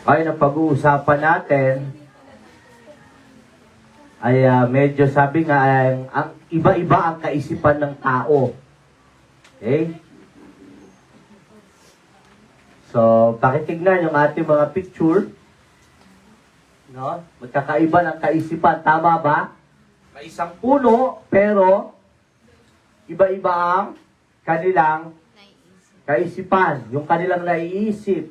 Ay, ang pag-uusapan natin ay medyo sabi nga, ang iba-iba ang kaisipan ng tao. Okay? So, pakitignan yung ating mga picture. No? Magkakaiba ng kaisipan. Tama ba? May isang puno, pero iba-iba ang kanilang kaisipan. Yung kanilang naiisip.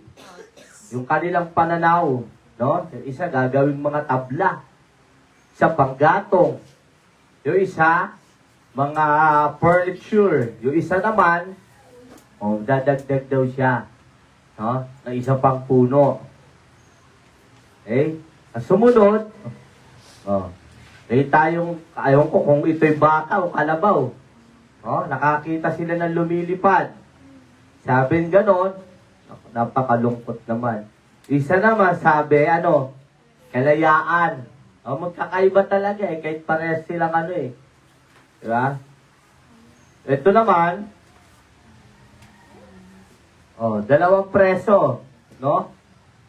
Yung kanilang pananaw. No? Yung isa gagawing mga tabla. Isa panggatong. Yung isa, mga furniture. Yung isa naman, dadagdag daw siya. No? Na isa pang puno. Okay? Ang sumunod, tayong, ayaw ko kung ito'y baka o kalabaw. Nakakita sila ng lumilipad. Sabi ganon, napakalungkot naman. Isa naman sabi, kalayaan. Magkakaiba talaga kahit parehas silang Diba? Ito naman, dalawang preso. No?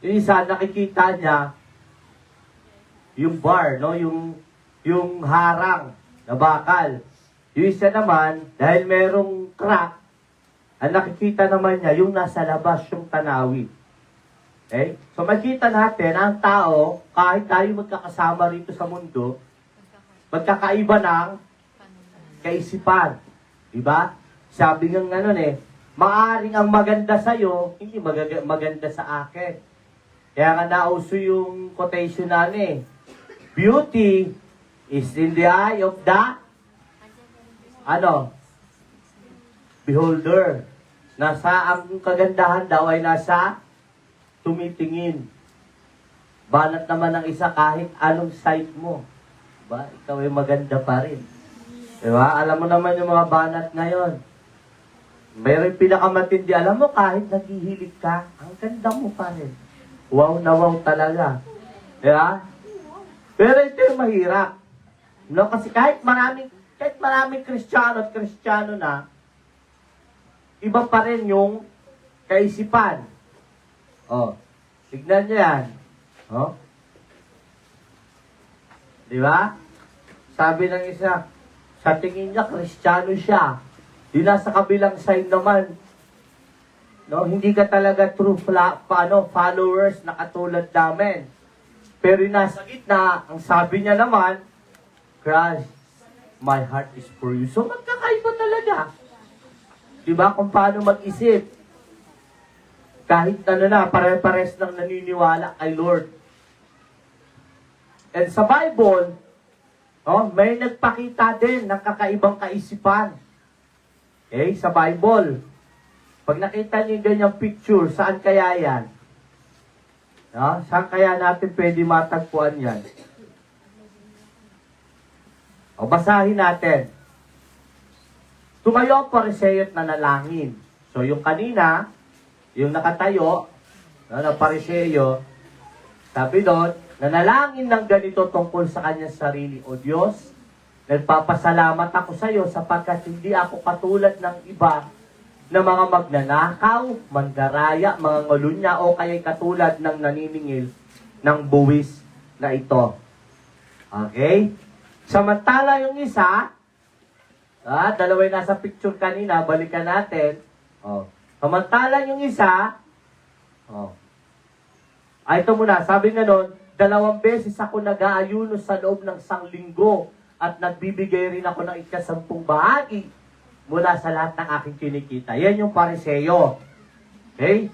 Yung isa, nakikita niya, yung bar, no? Yung harang na bakal. Yung isa naman, dahil merong crack, ang nakikita naman niya, yung nasa labas, yung tanawin. Okay? So makita natin, ang tao, kahit tayo magkakasama rito sa mundo, magkakaiba ng kaisipan. Diba? Sabi ng maaring ang maganda sa'yo, hindi maganda sa akin. Kaya nga nauso yung quotation namin. Beauty is in the eye of the beholder. Ang kagandahan daw ay nasa tumitingin. Banat naman ng isa kahit anong sight mo. Diba? Ikaw ay maganda pa rin. Diba? Alam mo naman yung mga banat ngayon. Mayroon pinakamatindi. Alam mo, kahit naghihilig ka, ang ganda mo pa rin. Wow na wow talaga. Diba? Pero ito yung mahirap. No? Kasi kahit maraming Kristiyano at Kristiyano na, iba pa rin yung kaisipan. Tignan nyo yan. Diba? Sabi ng isa, sa tingin niya, Kristiyano siya. Di nasa kabilang side naman, no, hindi ka talaga true followers na katulad namin. Pero yung nasa gitna, ang sabi niya naman, Christ, my heart is for you. So magkakaiba talaga. Diba? Kung paano mag-isip. Kahit pare-pares nang naniniwala kay Lord. And sa Bible, may nagpakita din ng kakaibang kaisipan. Okay? Sa Bible. Pag nakita niyo yung ganyang picture, saan kaya yan? Saan kaya natin pwede matagpuan yan? Basahin natin. Tumayo ang Pariseo at nanalangin. So yung kanina, yung nakatayo, na Pariseo, sabi doon, nanalangin ng ganito tungkol sa kanyang sarili. O Diyos, nagpapasalamat ako sa iyo sapagkat hindi ako katulad ng iba na mga magnanakaw, mandaraya, mga ngalunya o kaya'y katulad ng naniningil ng buwis na ito. Okay? Samantala yung isa, dalawa yung nasa picture kanina, balikan natin. Samantala yung isa, ito muna, sabi nga nun, 2 beses ako nag-aayuno sa loob ng 1 linggo at nagbibigay rin ako ng 10 bahagi mula sa lahat ng aking kinikita. Yan yung Pariseo. Okay?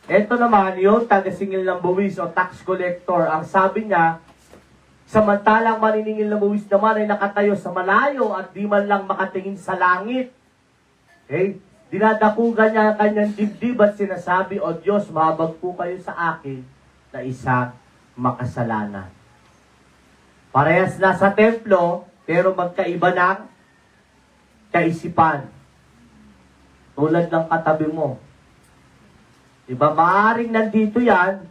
Ito naman yung taga-singil ng buwis o tax collector. Ang sabi niya, samantalang maniningil ng buwis naman ay nakatayo sa malayo at di man lang makatingin sa langit. Okay? Dinadakugan niya ang kanyang dibdib at sinasabi, O Diyos, mahabag po kayo sa akin na isang makasalanan. Parehas na sa templo, pero magkaiba ng kaisipan. Tulad ng katabi mo. Diba, maaaring nandito yan,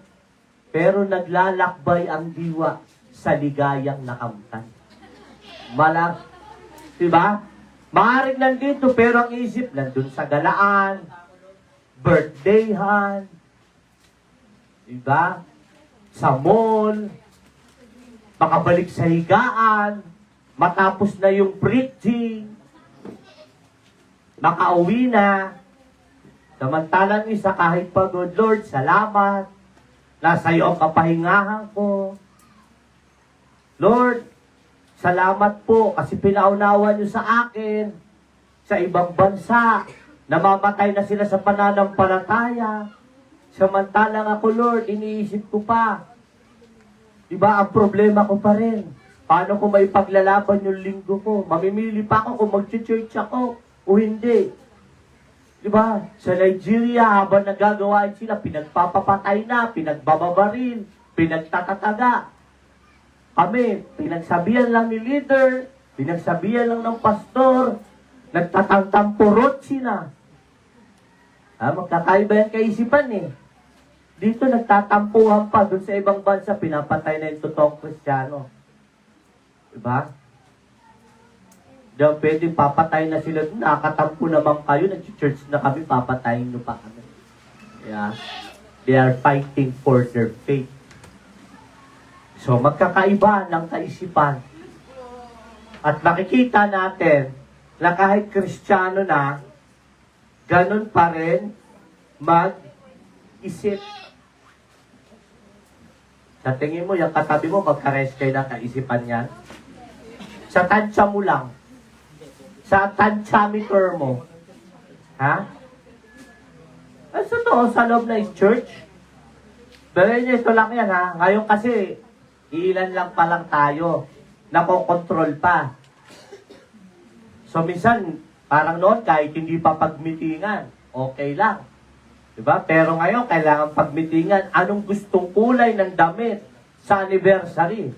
pero naglalakbay ang diwa sa ligayang nakamtan. Diba? Maaaring nandito, pero ang isip nandun sa galaan, birthdayhan, Diba? Sa mall, makabalik sa higaan, matapos na yung preaching, makauwi na. Samantalang isa kahit pagod, Lord, salamat. Nasa iyo ang kapahingahan ko. Lord, salamat po kasi pinaunawa niyo sa akin sa ibang bansa. Namamatay na sila sa pananampalataya. Samantalang ako, Lord, iniisip ko pa. Diba, ang problema ko pa rin. Paano ko may paglalaban yung linggo ko? Mamimili pa ako kung mag-church ako o hindi. Diba? Sa Nigeria, habang nagagawain sila, pinagpapapatay na, pinagbababaril, pinagtatataga. Kami, pinagsabihan lang ni leader, pinagsabihan lang ng pastor, nagtatangtampurot sila. Magkakaiba yan kaisipan eh. Dito nagtatampuhan pa, doon sa ibang bansa, pinapatay na yung totoong Kristiyano. Diba? Diyan pwede, papatay na sila. Nakatampo naman kayo, nag-church na kami, papatayin nyo pa kami. Yeah. They are fighting for their faith. So, magkakaiba ng kaisipan. At nakikita natin na kahit Kristiyano na, ganun pa rin mag-isip. Sa tingin mo, yung katabi mo, magkares kayo ng kaisipan yan. Sa tansya mo lang. Sa tantiameter mo. Ha? Ay, totoo, sa loob ng church. Pero ito lang yan, ha? Ngayon kasi, ilan lang pa lang tayo. Nakokontrol pa. So, minsan, parang noon, kahit hindi pa pagmitingan, okay lang. Diba? Pero ngayon, kailangan pagmitingan. Anong gustong kulay ng damit sa anniversary?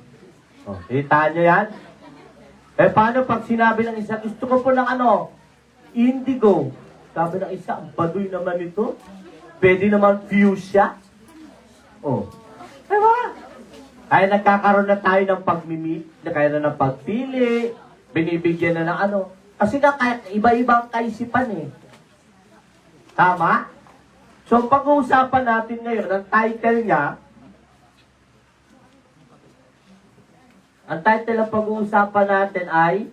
O, kita nyo yan? Eh, paano pag sinabi ng isa, gusto ko po ng indigo. Sabi ng isa, ang baduy naman ito. Pwede naman fuchsia. Oh. Diba? Kaya nagkakaroon na tayo ng pagmimit, kaya na ng pagpili, binibigyan na ng Kasi nga, iba-ibang kaisipan eh. Tama? So, pag-uusapan natin ngayon, ang title niya, ang title ng pag-uusapan natin ay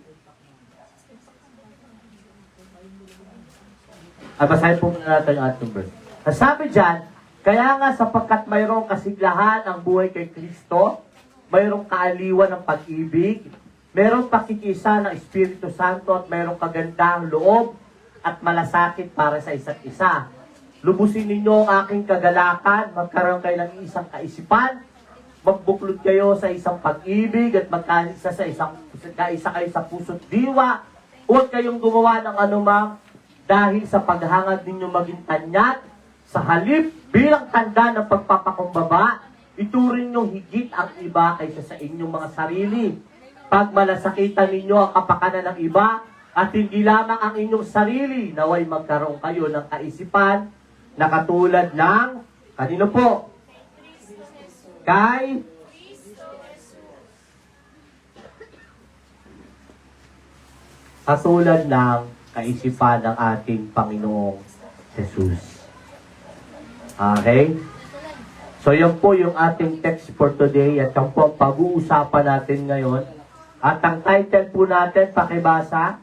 basahin po muna natin yung ating verse. Sabi dyan, kaya nga sapagkat mayroong kasiglahan ang buhay kay Kristo, mayroong kaaliwan ng pag-ibig, mayroong pakikisa ng Espiritu Santo at mayroong kagandahang loob at malasakit para sa isa't isa. Lubusin ninyo ang aking kagalakan, magkaroon kayo ng isang kaisipan, magbuklod kayo sa isang pag-ibig at magkaisa kayo sa puso't diwa. Huwag kayong gumawa ng anumang dahil sa paghangad ninyo maging tanyag. Sa halip, bilang tanda ng pagpapakumbaba, ituring nyo higit ang iba kaysa sa inyong mga sarili. Pag malasakitan ninyo ang kapakanan ng iba at hindi lamang ang inyong sarili, naway magkaroon kayo ng kaisipan na katulad ng, kanino po? Kay katulad ng kaisipan ng ating Panginoong Jesus. Okay? So, yan po yung ating text for today at yan po ang pag-uusapan natin ngayon. At ang title po natin, pakibasa.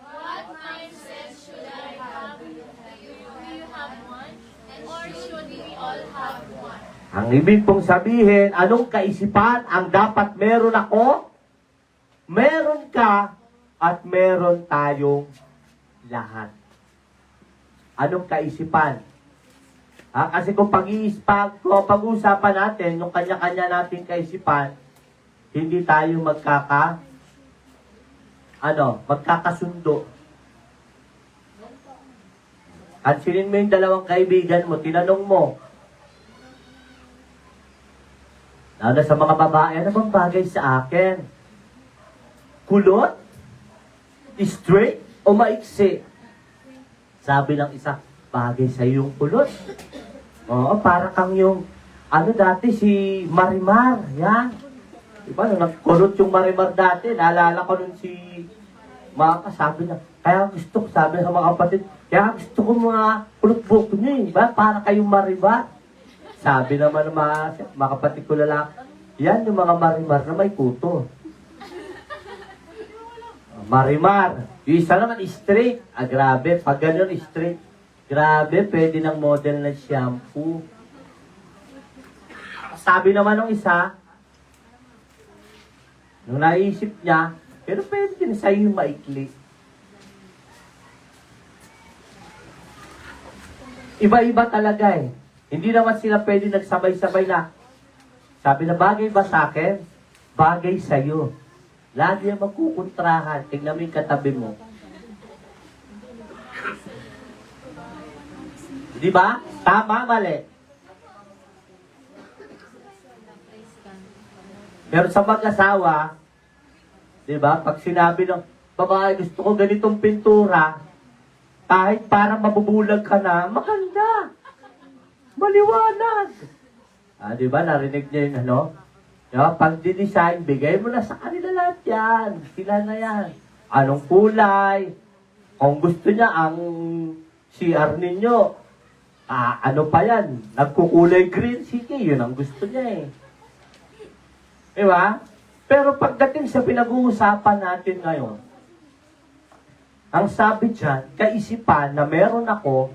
What mindset should I have? Do you have one? Or should we all have one? Ang ibig pong sabihin, anong kaisipan ang dapat meron ako? Meron ka at meron tayong lahat. Anong kaisipan? Kasi kung pag-uusapan natin, yung kanya-kanya nating kaisipan, hindi tayo magkakasundo. At sinin mo yung dalawang kaibigan mo, tinanong mo, lalo sa mga babae, ano bang bagay sa akin? Kulot? Straight? O maiksi? Sabi ng isa, bagay sa yung kulot. Oo, para kang yung, dati si Marimar, yan. Diba, nung nagkulot yung Marimar dati, naalala ko nun si sabi na, kaya gusto ko, sabi sa mga kapatid, kaya gusto ko mga kulot buhok niyo, ba? Para kayong Marimar. Sabi naman ng mga kapatid ko lalaki, yan yung mga marimar na may kuto. Marimar. Yung isa naman straight. Grabe. Pag ganyan straight, grabe, pwede ng model na shampoo. Sabi naman ng isa, nung naisip niya, pero pwede din sa'yo yung maikli. Iba-iba talaga eh. Hindi naman sila pwede nagsabay-sabay na. Sabi na, bagay ba sa akin? Bagay sa'yo. Lagi yung magkukontrahan. Tingnan mo yung katabi mo. Di ba? Tama, mali. Pero sa mag-asawa, di ba? Pag sinabi ng babae, gusto ko ganitong pintura, kahit parang mabubulag ka na, maganda. Maliwanag. Di ba? Narinig niya yung ano? Diba? Pag di-design, bigay mo na sa kanila lahat yan. Sila na yan. Anong kulay? Kung gusto niya ang CR ninyo, ano pa yan? Nagkukulay green, sige, yun ang gusto niya eh. Diba? Pero pagdating sa pinag-uusapan natin ngayon, ang sabi dyan, kaisipan na meron ako,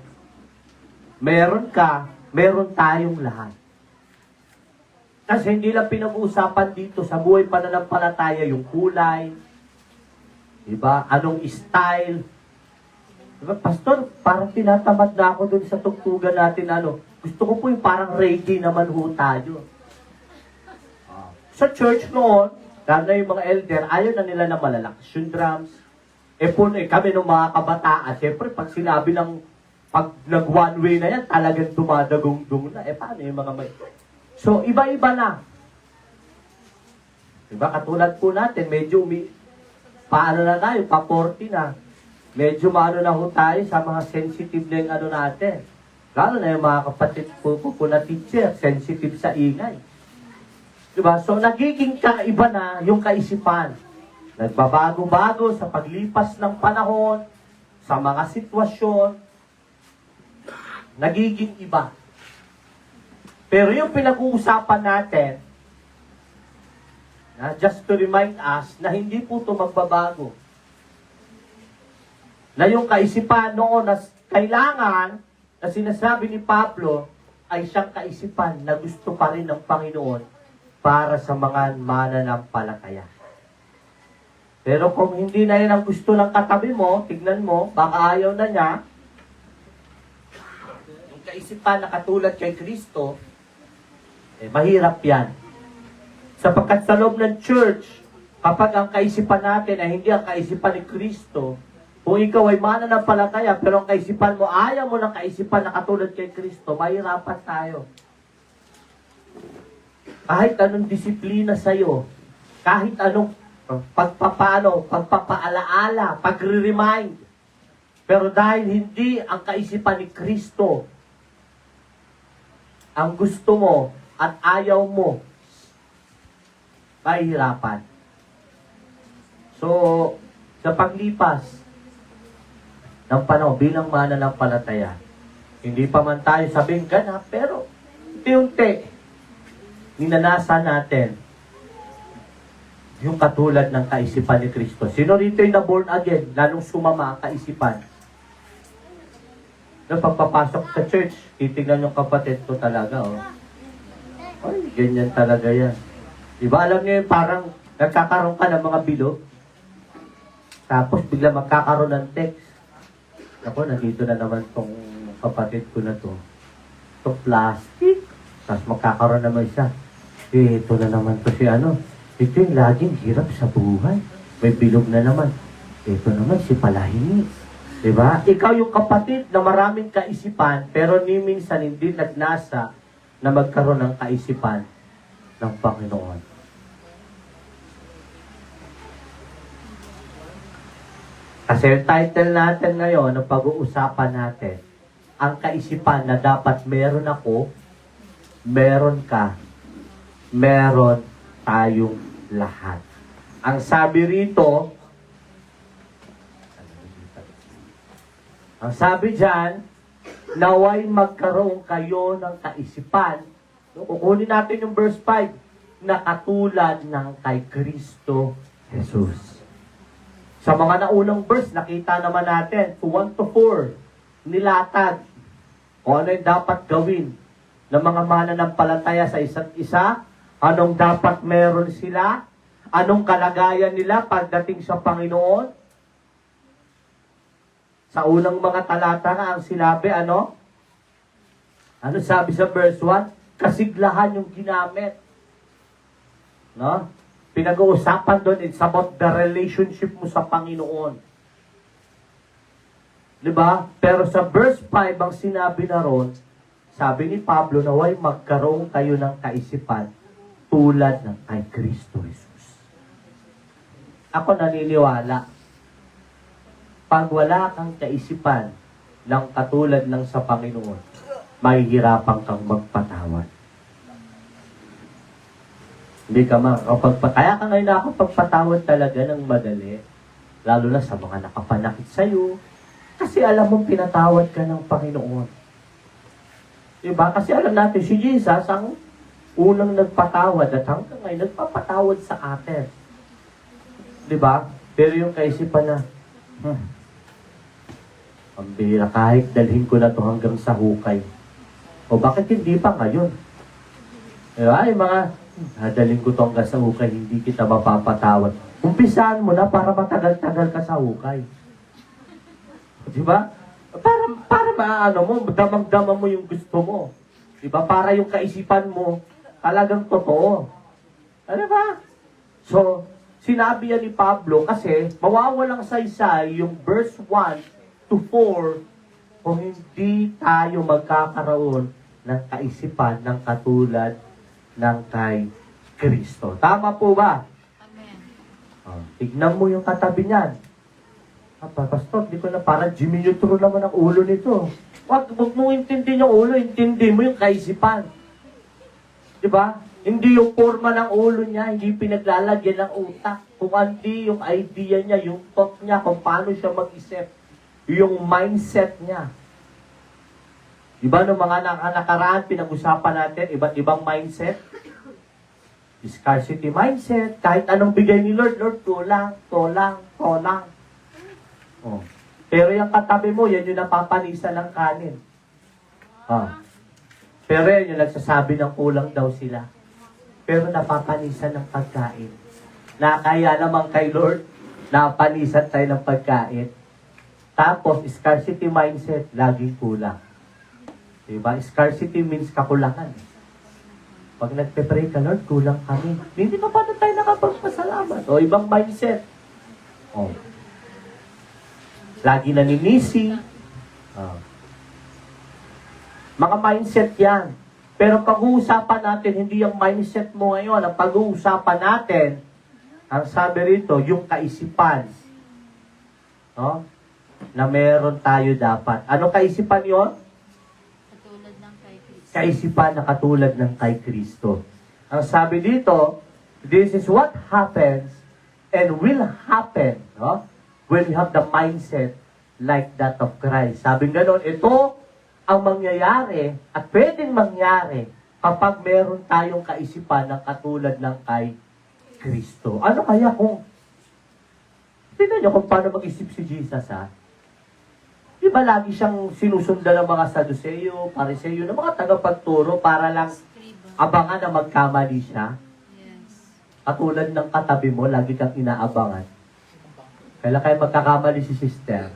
meron ka, meron tayong lahat. Kasi hindi lang pinag-uusapan dito sa buhay pananampalataya yung kulay, diba? Anong style. Diba, Pastor, parang tinatamad na ako dun sa tugtugan natin, gusto ko po yung parang reggae naman ho tayo. Sa church noon, lalo na yung mga elder, ayaw na nila na malalakas yung drums. Kami nung mga kabataan, siyempre, pag sinabi ng, pag nag-one way na yan, talagang dumadagong-dung na. Paano yung mga may... So, iba-iba na. Diba? Katulad po natin, medyo paano na tayo, pa-40 na. Medyo maano na ho tayo sa mga sensitive na yung natin. Lalo na yung mga kapatid po na teacher, sensitive sa ingay. Diba? So, nagiging kakaiba na yung kaisipan. Nagbabago-bago sa paglipas ng panahon, sa mga sitwasyon, nagiging iba. Pero yung pinag-uusapan natin, just to remind us na hindi po ito magbabago. Na yung kaisipan noon na kailangan na sinasabi ni Pablo ay siyang kaisipan na gusto pa rin ng Panginoon para sa mga mananampalataya. Pero kung hindi na yan ang gusto ng katabi mo, tignan mo, baka ayaw na niya, yung kaisipan na katulad kay Kristo, mahirap yan. Sapagkat sa loob ng church, kapag ang kaisipan natin ay hindi ang kaisipan ni Kristo, kung ikaw ay mananampalataya, pero ang kaisipan mo, ayaw mo ng kaisipan na katulad kay Kristo, mahirapan tayo. Kahit anong disiplina sa'yo, kahit anong pagpapaalaala, pagre-remind, pero dahil hindi ang kaisipan ni Kristo, ang gusto mo, at ayaw mo, mahihirapan. So, sa paglipas ng panahon bilang mananampalataya, hindi pa man tayo sabing ganap, pero unti-unti, ninanasa natin yung katulad ng kaisipan ni Kristo. Sino rito yung na-born again, lalong sumama ang kaisipan? Nung pagpapasok sa church, titignan yung kapatid ko talaga, ay, ganyan talaga yan. Diba, alam niyo yung parang nagkakaroon ka ng mga bilog, tapos bigla magkakaroon ng text. Ako, nandito na naman tong kapatid ko na to. Itong plastic. Tapos magkakaroon naman siya. Ito na naman to si Ito yung laging hirap sa buhay. May bilog na naman. Ito naman si Palahingi. Diba? Ikaw yung kapatid na maraming kaisipan, pero ni minsan hindi nagnasa na magkaroon ng kaisipan ng Panginoon. Kasi yung title natin ngayon, ang pag-uusapan natin, ang kaisipan na dapat meron ako, meron ka, meron tayong lahat. Ang sabi rito, ang sabi dyan, naway magkaroon kayo ng kaisipan No, kukunin natin yung verse 5, na katulad ng kay Kristo Jesus. Sa mga naunang verse, nakita naman natin, 1 to 4, nilatag kung ano yung dapat gawin ng mga mananampalataya sa isa't isa, anong dapat meron sila, anong kalagayan nila pagdating sa Panginoon. Sa unang mga talata nga ang sinabi, ano? Ano sabi sa verse 1? Kasiglahan yung ginamit. No? Pinag-uusapan doon, it's about the relationship mo sa Panginoon. Diba? Pero sa verse 5, ang sinabi na ron, sabi ni Pablo, naway magkaroon kayo ng kaisipan tulad ng kay Kristo Jesus. Ako naniniwala, pag wala kang kaisipan ng katulad ng sa Panginoon, mahihirapan kang magpatawad. Hindi ka makakapagpatawad. Kaya ka ngayon nakakapagpatawad talaga ng madali, lalo na sa mga nakapanakit sa'yo, kasi alam mong pinatawad ka ng Panginoon. Diba? Kasi alam natin, si Jesus ang unang nagpatawad at hanggang ngayon nagpapatawad sa atin. Diba? Pero yung kaisipan na, ang bihira, kahit dalhin ko na to hanggang sa hukay. O bakit hindi pa ngayon? Diba? Yung mga, dalhin ko to hanggang sa hukay, hindi kita mapapatawad. Umpisahan mo na para matagal-tagal ka sa hukay. Diba? Para maano mo, damang-dama mo yung gusto mo. Diba? Para yung kaisipan mo, talagang totoo. Ano ba? So, sinabi yan ni Pablo kasi mawawalang saysay yung verse 1 to 4 kung hindi tayo magkakaroon ng kaisipan ng katulad ng kay Kristo. Tama po ba? Amen. Tignan mo yung katabi niyan. Pastor, di ko na parang Jimmy Neutron naman ang ulo nito. Huwag mo intindihin yung ulo, intindi mo yung kaisipan. Diba? Hindi yung forma ng ulo niya, hindi pinaglalagyan ng utak. Kung hindi yung idea niya, yung thought niya, kung paano siya mag-isip. Yung mindset niya. Diba nung mga nakaraan, pinag-usapan natin, iba't ibang mindset. Scarcity mindset, kahit anong bigay ni Lord, Lord, tulang. Oh. Pero yung katabi mo, yan yung napapanisan ng kanin. Pero yan yung nagsasabi ng kulang daw sila. Pero napapanisan ng pagkain. Nakaya naman kay Lord, napanisan tayo ng pagkain. Tapos, scarcity mindset, laging kulang. Diba? Scarcity means kakulangan. Pag nagpe-pray ka, Lord, kulang kami. Hindi pa paano tayo nakapagpasalamat? O, ibang mindset. O. Lagi naninisi. Mga mindset yan. Pero pag-uusapan natin, hindi yung mindset mo ngayon. Ang pag-uusapan natin, ang sabi rito, yung kaisipan. No? Na meron tayo dapat. Ano kaisipan yon? Katulad ng kay Kristo. Kaisipan na katulad ng kay Kristo. Ang sabi dito, this is what happens and will happen, no? When you have the mindset like that of Christ. Sabi gano'n, ito ang mangyayari at pwedeng mangyari kapag meron tayong kaisipan ng katulad ng kay Kristo. Ano kaya kung, tignan nyo kung paano mag-isip si Jesus, ha? Di ba lagi siyang sinusundan ng mga Saduceo, Pariseo, ng mga tagapagturo para lang abangan na magkamali siya? Yes. Katulad ng katabi mo, lagi kang inaabangan. Kailan kayo magkakamali si sister?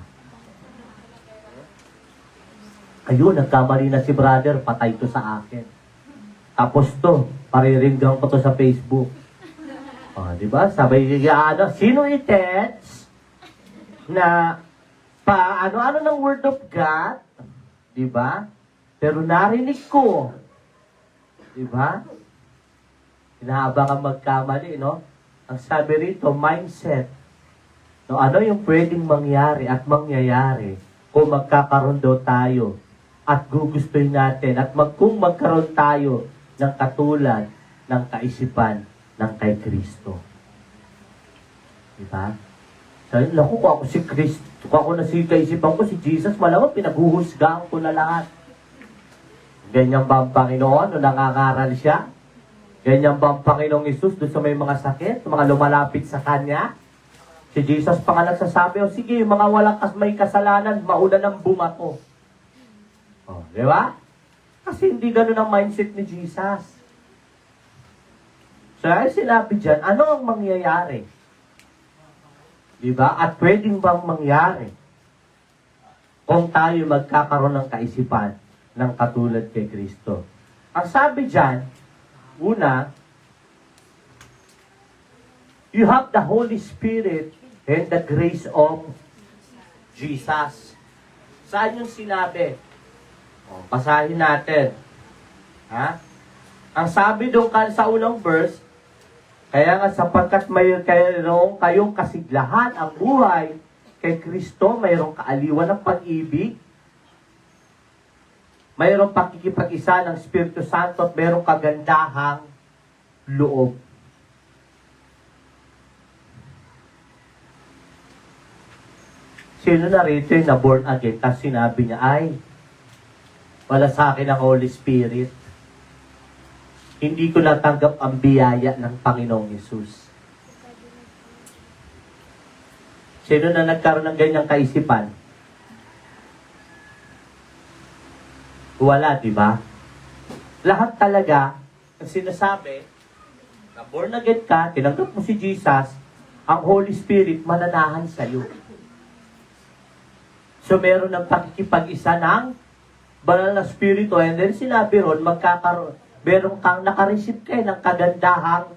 Ayun, nagkamali na si brother, patay to sa akin. Tapos to, pariringgan ko to sa Facebook. Di ba? Sabay, sino i-text na ano ng word of God? Di ba? Pero narinig ko. Di ba? Inaabang ang magkamali, no? Ang sabi rito, mindset. No, ano yung pwedeng mangyari at mangyayari kung magkakaroon daw tayo at gugustuhin natin at kung magkaroon tayo ng katulad ng kaisipan ng kay Kristo. Diba? Sabi, naku, kung ako si Kristo, kung ako na si kaisipan ko, si Jesus, malamang pinaghuhusgaan ko na lahat. Ganyan ba ang Panginoon nung nangangaral siya? Ganyan ba ang Panginoong Isus doon sa may mga sakit, mga lumalapit sa Kanya? Si Jesus pa nga nagsasabi, o sige, yung mga walang may kasalanan, mauna ng bumato. O, di ba? Kasi hindi ganun ang mindset ni Jesus. So, ay sinabi dyan, ano ang mangyayari? Di ba? At pwedeng bang mangyari kung tayo magkakaroon ng kaisipan ng katulad kay Kristo? Ang sabi dyan, una, you have the Holy Spirit and the grace of Jesus. Saan yung sinabi? O, basahin natin. Ha? Ang sabi doon sa unang verse, kaya nga sapagkat mayroong kayong kasiglahan ang buhay kay Kristo, mayroong kaaliwan ng pag-ibig, mayroong pakikipag-isa ng Espiritu Santo at mayroong kagandahang loob. Sino na rito yung na-born again? Tapos sinabi niya, ay, wala sa akin ang Holy Spirit. Hindi ko natanggap ang biyaya ng Panginoong Yesus. Sino na nagkaroon ng ganyang kaisipan? Wala, di ba? Lahat talaga, ang sinasabi, na born again ka, tinanggap mo si Jesus, ang Holy Spirit mananahan sa'yo. So, meron ng pakikipag-isa ng banal na spirito. And then, sinabi ron, meron kang nakareceive kayo ng kagandahang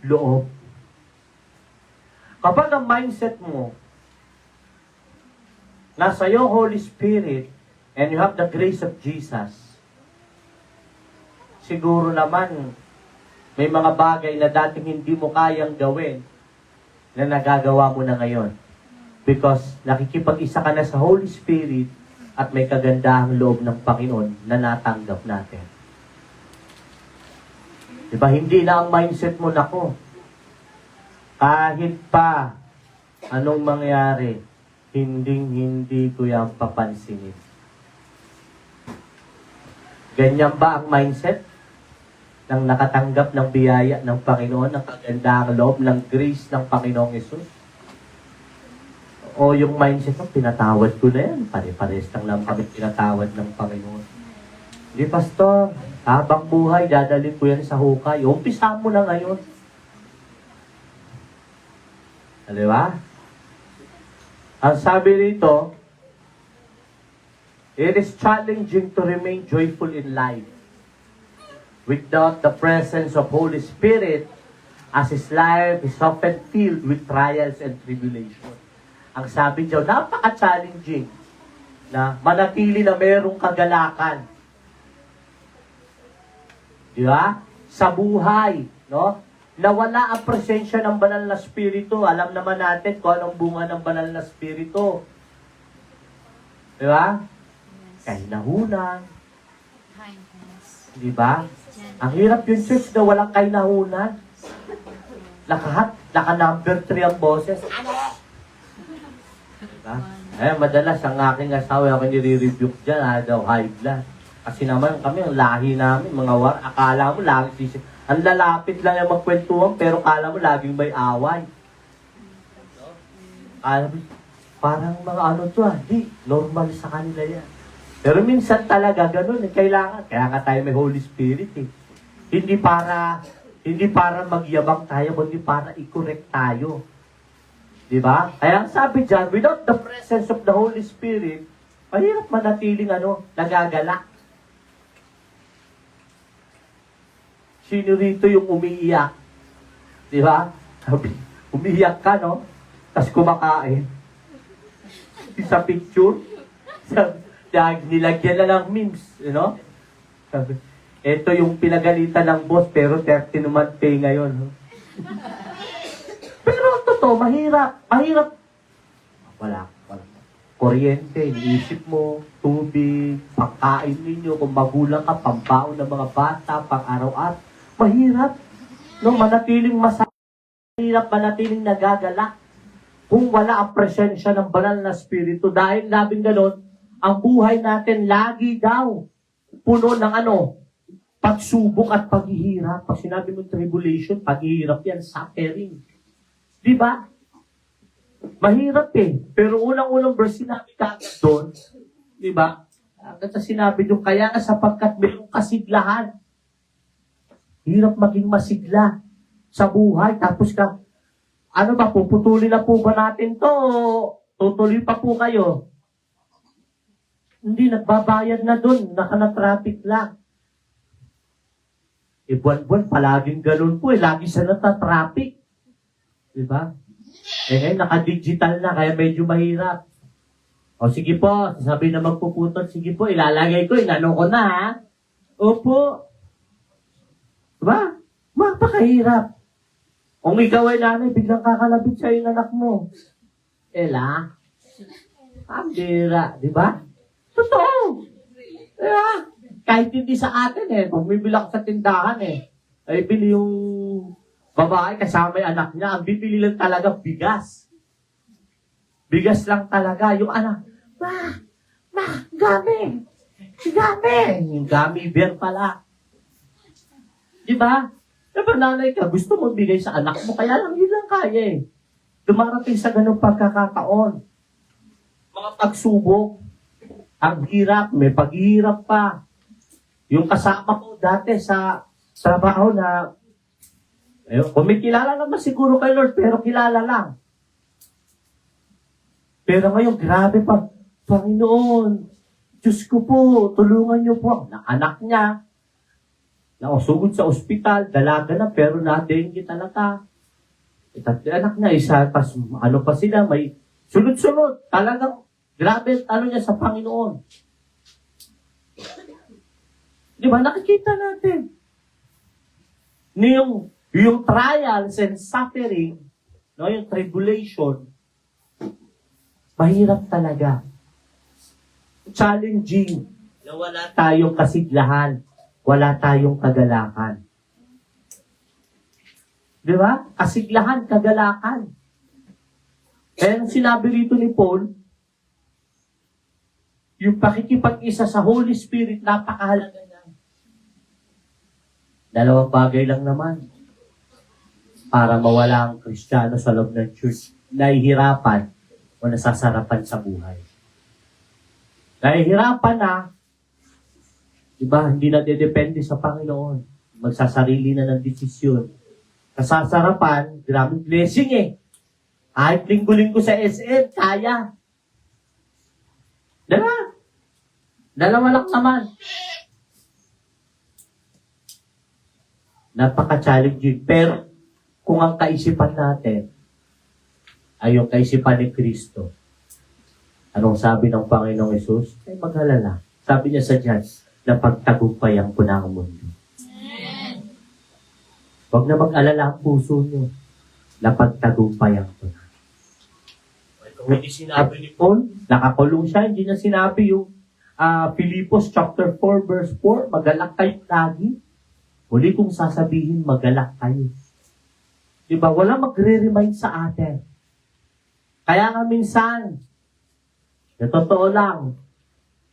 loob. Kapag ang mindset mo, nasa iyo Holy Spirit, and you have the grace of Jesus, siguro naman, may mga bagay na dating hindi mo kayang gawin, na nagagawa mo na ngayon. Because nakikipag-isa ka na sa Holy Spirit at may kagandahang loob ng Panginoon na natanggap natin. Diba? Hindi na ang mindset mo, nako. Kahit pa anong mangyari, hindi ko yan papansinin. Ganyan ba ang mindset ng nakatanggap ng biyaya ng Panginoon, ng kagandahang loob, ng grace ng Panginoong Yesus? O yung mindset ng pinatawad ko na yan, pare-pares lang kami pinatawad ng Panginoon. Hindi, Pastor, habang buhay, dadalhin ko yan sa hukay. Umpisa mo na ngayon. Di ba? Ang sabi rito, it is challenging to remain joyful in life without the presence of Holy Spirit, as his life is often filled with trials and tribulations. Ang sabi niyo, napaka-challenging na manatili na mayroong kagalakan. Di ba? Sa buhay, no? Nawala ang presensya ng banal na spirito. Alam naman natin kung anong bunga ng banal na spirito. Di ba? Kainahunan. Kindness. Di ba? Ang hirap yung church na walang kainahunan. Naka number 3 ang boses. Diba? Madalas ang aking asawa, ako nire-rebuke dyan, daw high blood. Kasi naman kami, ang lahi namin, mga akala mo lagi ang lalapit lang yung magkwentuhan, pero akala mo laging may away. Parang mga ano to, di, normal sa kanila yan. Pero minsan talaga ganun, kailangan. Kaya nga tayo may Holy Spirit eh. Hindi para magyabang tayo, kundi para i-correct tayo. Diba? Kaya sabi dyan, without the presence of the Holy Spirit, mahirap manatiling nagagala. Sino rito yung umiiyak? Diba? Sabi, umiiyak ka, no? Tapos kumakain. Sa picture, nilagyan na ng memes, Sabi, ito yung pinagalitan ng boss, pero 30 naman pay ngayon. Pero totoo, mahirap. Wala. Kuryente, iniisip mo, tubig, pagkain ninyo, kung magulang ka, pambaon ng mga bata, pang-araw-araw. Mahirap. No, manatiling mahirap, manatiling nagagala. Kung wala ang presensya ng banal na spirito, dahil labing ganon, ang buhay natin lagi daw puno ng pagsubok at paghihirap. Pag sinabi mo tribulation, paghihirap yan, suffering. Di ba? Mahirap eh. Pero unang-unang verse sinabi kagad doon, di ba? Agad sa sinabi doon, kaya nga sapagkat mayroong kasiglahan. Hirap maging masigla sa buhay. Tapos puputulin na po ba natin to? Tutuloy pa po kayo? Hindi, nagbabayad na doon. Nakana-traffic lang. Buwan-buwan, palaging ganun po. Lagi siya nata-traffic. Diba? Ngayon, naka-digital na, kaya medyo mahirap. O sige po, sabi na magpuputol, sige po, ilalagay ko, inano ko na ha. Opo. Diba? Mapakahirap. Kung ikaw ay nanay, biglang kakalabit sa'yo yung anak mo. Ela? Ang bira, diba? Totoo. Yeah. Kahit hindi sa atin kung bibilak sa tindahan ay bili yung babae kasama yung anak niya, ang bibili lang talaga bigas. Bigas lang talaga. Yung anak, gami. Yung gami bear pala. Diba? Diba nanay ka, gusto mo bigay sa anak mo, kaya lang yun lang kaya Dumarating sa ganung pagkakataon. Mga pagsubok, ang hirap, may paghihirap pa. Yung kasama ko dati sa trabaho na, kung may kilala naman siguro kay Lord, pero kilala lang. Pero ngayon, grabe pa, Panginoon, Diyos ko po, tulungan niyo po. Anak niya, nausugod sa ospital, dalaga na, pero na-dengue talaga. Anak niya, isa, pas, pa sila, may sunod-sunod, talagang, grabe, niya sa Panginoon. Di ba? Nakikita natin. Yung trials and suffering, yung tribulation, mahirap talaga. Challenging na wala tayong kasiglahan, wala tayong kagalakan. Di ba? Kasiglahan, kagalakan. Kaya sinabi rito ni Paul, yung pakikipag-isa sa Holy Spirit, napakahalaga na. Dalawang bagay lang naman para mawala ang Kristiyano sa loob ng church. Nahihirapan o nasasarapan sa buhay. Nahihirapan na, diba, hindi na dedepende sa Panginoon. Magsasarili na ng desisyon. Nasasarapan, maraming blessing Kahit linggo-linggo sa SM, kaya. Dalawa lang naman. Napaka-challenging. Pero, kung ang kaisipan natin ay yung kaisipan ni Kristo, anong sabi ng Panginoong Hesus? Ay maghalala. Sabi niya sa John, na pagtagumpayan ko na ang mundo. Huwag na mag-alala ang puso niyo na pagtagumpayan ko na. Kung hindi sinabi ni Paul, nakakulong siya, hindi na sinabi yung Filipos chapter 4 verse 4, magalak kayo lagi. Huli kong sasabihin, magalak kayo. Diba? Wala magre-remind sa atin. Kaya nga minsan, na totoo lang,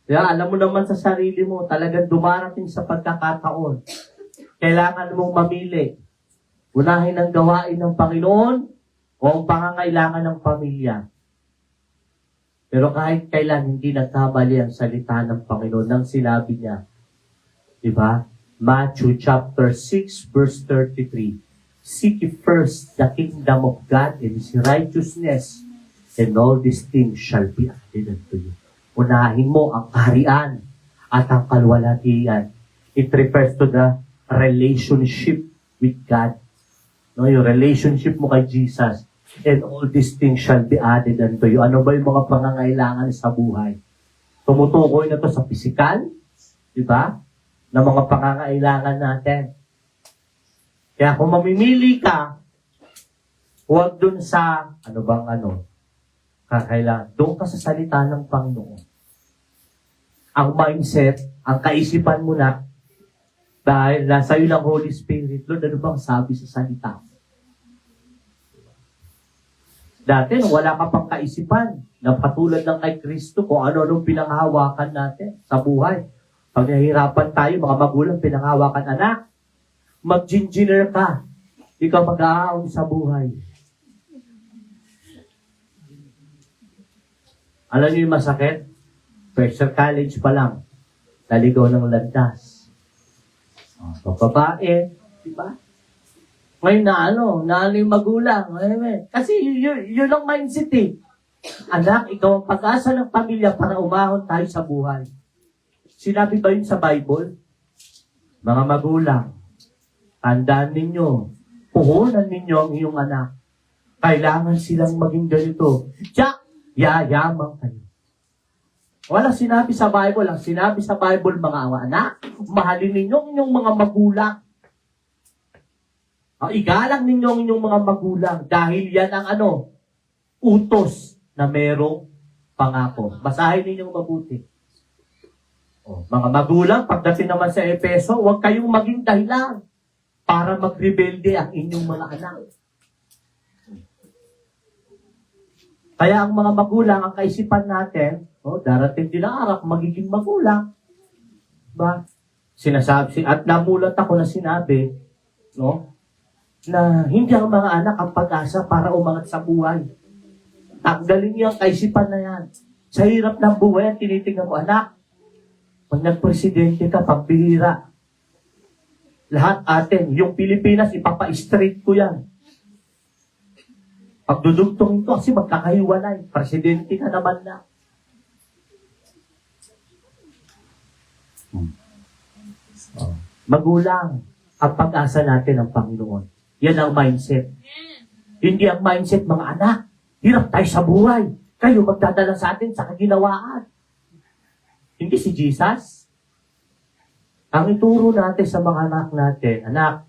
diba? Alam mo naman sa sarili mo, talagang dumarating sa pagkakataon. Kailangan mong mamili. Unahin ang gawain ng Panginoon o ang pangangailangan ng pamilya. Pero kahit kailan hindi nagkamali ang salita ng Panginoon nang sinabi niya, diba? Matthew chapter 6 verse 33, seek ye first the kingdom of God and His righteousness, and all these things shall be added unto you. Unahin mo ang kaharian at ang kalwalhatian. It refers to the relationship with God. No, yung relationship mo kay Jesus. And all these things shall be added unto you. Ano ba yung mga pangangailangan sa buhay? Tumutukoy na to sa physical, di ba? Na mga pangangailangan natin. Kaya kung mamimili ka, huwag dun sa, kakailangan. Doon ka sa salita ng Panginoon. Ang mindset, ang kaisipan mo na, dahil nasa iyo ng Holy Spirit, Lord, ano bang sabi sa salita? Dati, nung wala ka pang kaisipan, na katulad ng kay Kristo, kung ano-anong pinanghahawakan natin sa buhay. Pag nahihirapan tayo, mga magulang, pinangawakan, anak, mag-engineer ka. Ikaw mag-aaon sa buhay. Alam niyo yung masakit? First year college pa lang, naligaw ng landas. Babae, di ba? Ngayon na yung magulang. Kasi yun ang mindset eh. Anak, ikaw ang pag-asa ng pamilya para umahon tayo sa buhay. Sinabi ba yun sa Bible? Mga magulang, tandaan ninyo, puhunan ninyo ang iyong anak. Kailangan silang maging ganito. Tiyak, yayamang kayo. Wala sinabi sa Bible. Ang sinabi sa Bible, mga anak, mahalin ninyo ang inyong mga magulang. Igalang ninyo ang inyong mga magulang dahil yan ang utos na merong pangako. Basahin ninyong mabuti. Mga magulang, pagdating naman sa Efeso, huwag kayong maging dahilan para magrebelde ang inyong mga anak. Kaya ang mga magulang, ang kaisipan natin, darating din ang araw, magiging magulang. Ba? Sinasabi, at namulat ako na sinabi, na hindi ang mga anak ang pag-asa para umangat sa buhay. Tanggalin niyo ang kaisipan na yan. Sa hirap ng buhay, tinitingnan mo, anak, pag nagpresidente ka, pagbihira. Lahat atin, yung Pilipinas, ipapa-straight ko yan. Pagdudugtong ito, kasi magkakahiwalay. Presidente ka naman na. Magulang, ang pag-asa natin ng Panginoon. Yan ang mindset. Hindi ang mindset, mga anak. Hirap tayo sa buhay. Kayo magdadala sa atin sa kaginawaan. Hindi si Jesus. Ang ituro natin sa mga anak natin, anak,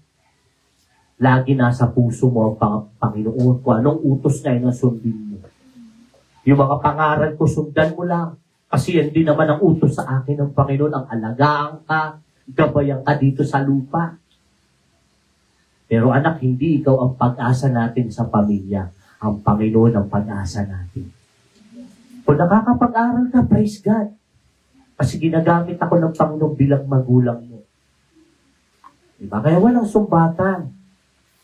lagi nasa puso mo ang Panginoon ko. Anong utos na yun ang sundin mo? Yung mga pangaral ko, sundan mo lang. Kasi yan din naman ang utos sa akin ng Panginoon, ang alagaan ka, gabayan ka dito sa lupa. Pero anak, hindi ikaw ang pag-asa natin sa pamilya. Ang Panginoon ang pag-asa natin. Kung nakakapag-aral ka, praise God. Kasi ginagamit ako ng Panginoon bilang magulang mo. Diba? Kaya walang sumbatan.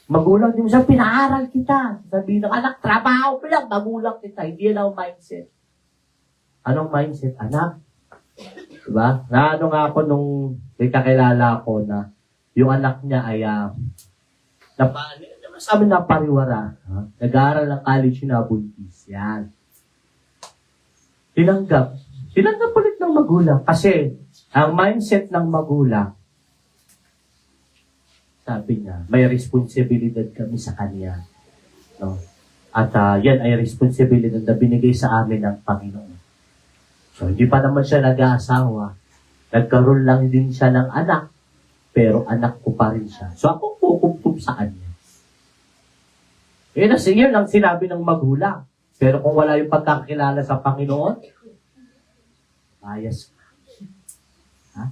Magulang din mo siya, pinaaral kita. Sabi ng anak, trabaho ko lang, magulang kita. Hindi yan ang mindset. Anong mindset? Anak, diba? Naano nga ako nung may kakilala ko na yung anak niya ay sabi na pariwara. Nag-aaral ng college na buntis. Yan. Tinanggap ulit ng magulang. Kasi ang mindset ng magulang, sabi niya, may responsibilidad kami sa kanya. No? At yan ay responsibilidad na binigay sa amin ng Panginoon. So, hindi pa naman siya nag-aasawa. Nagkaroon lang din siya ng anak, pero anak ko pa rin siya. So, ako kukumpum sa kanya. Yun ang sinabi ng magulang. Pero kung wala yung pagkakilala sa Panginoon, bias ka. Ha?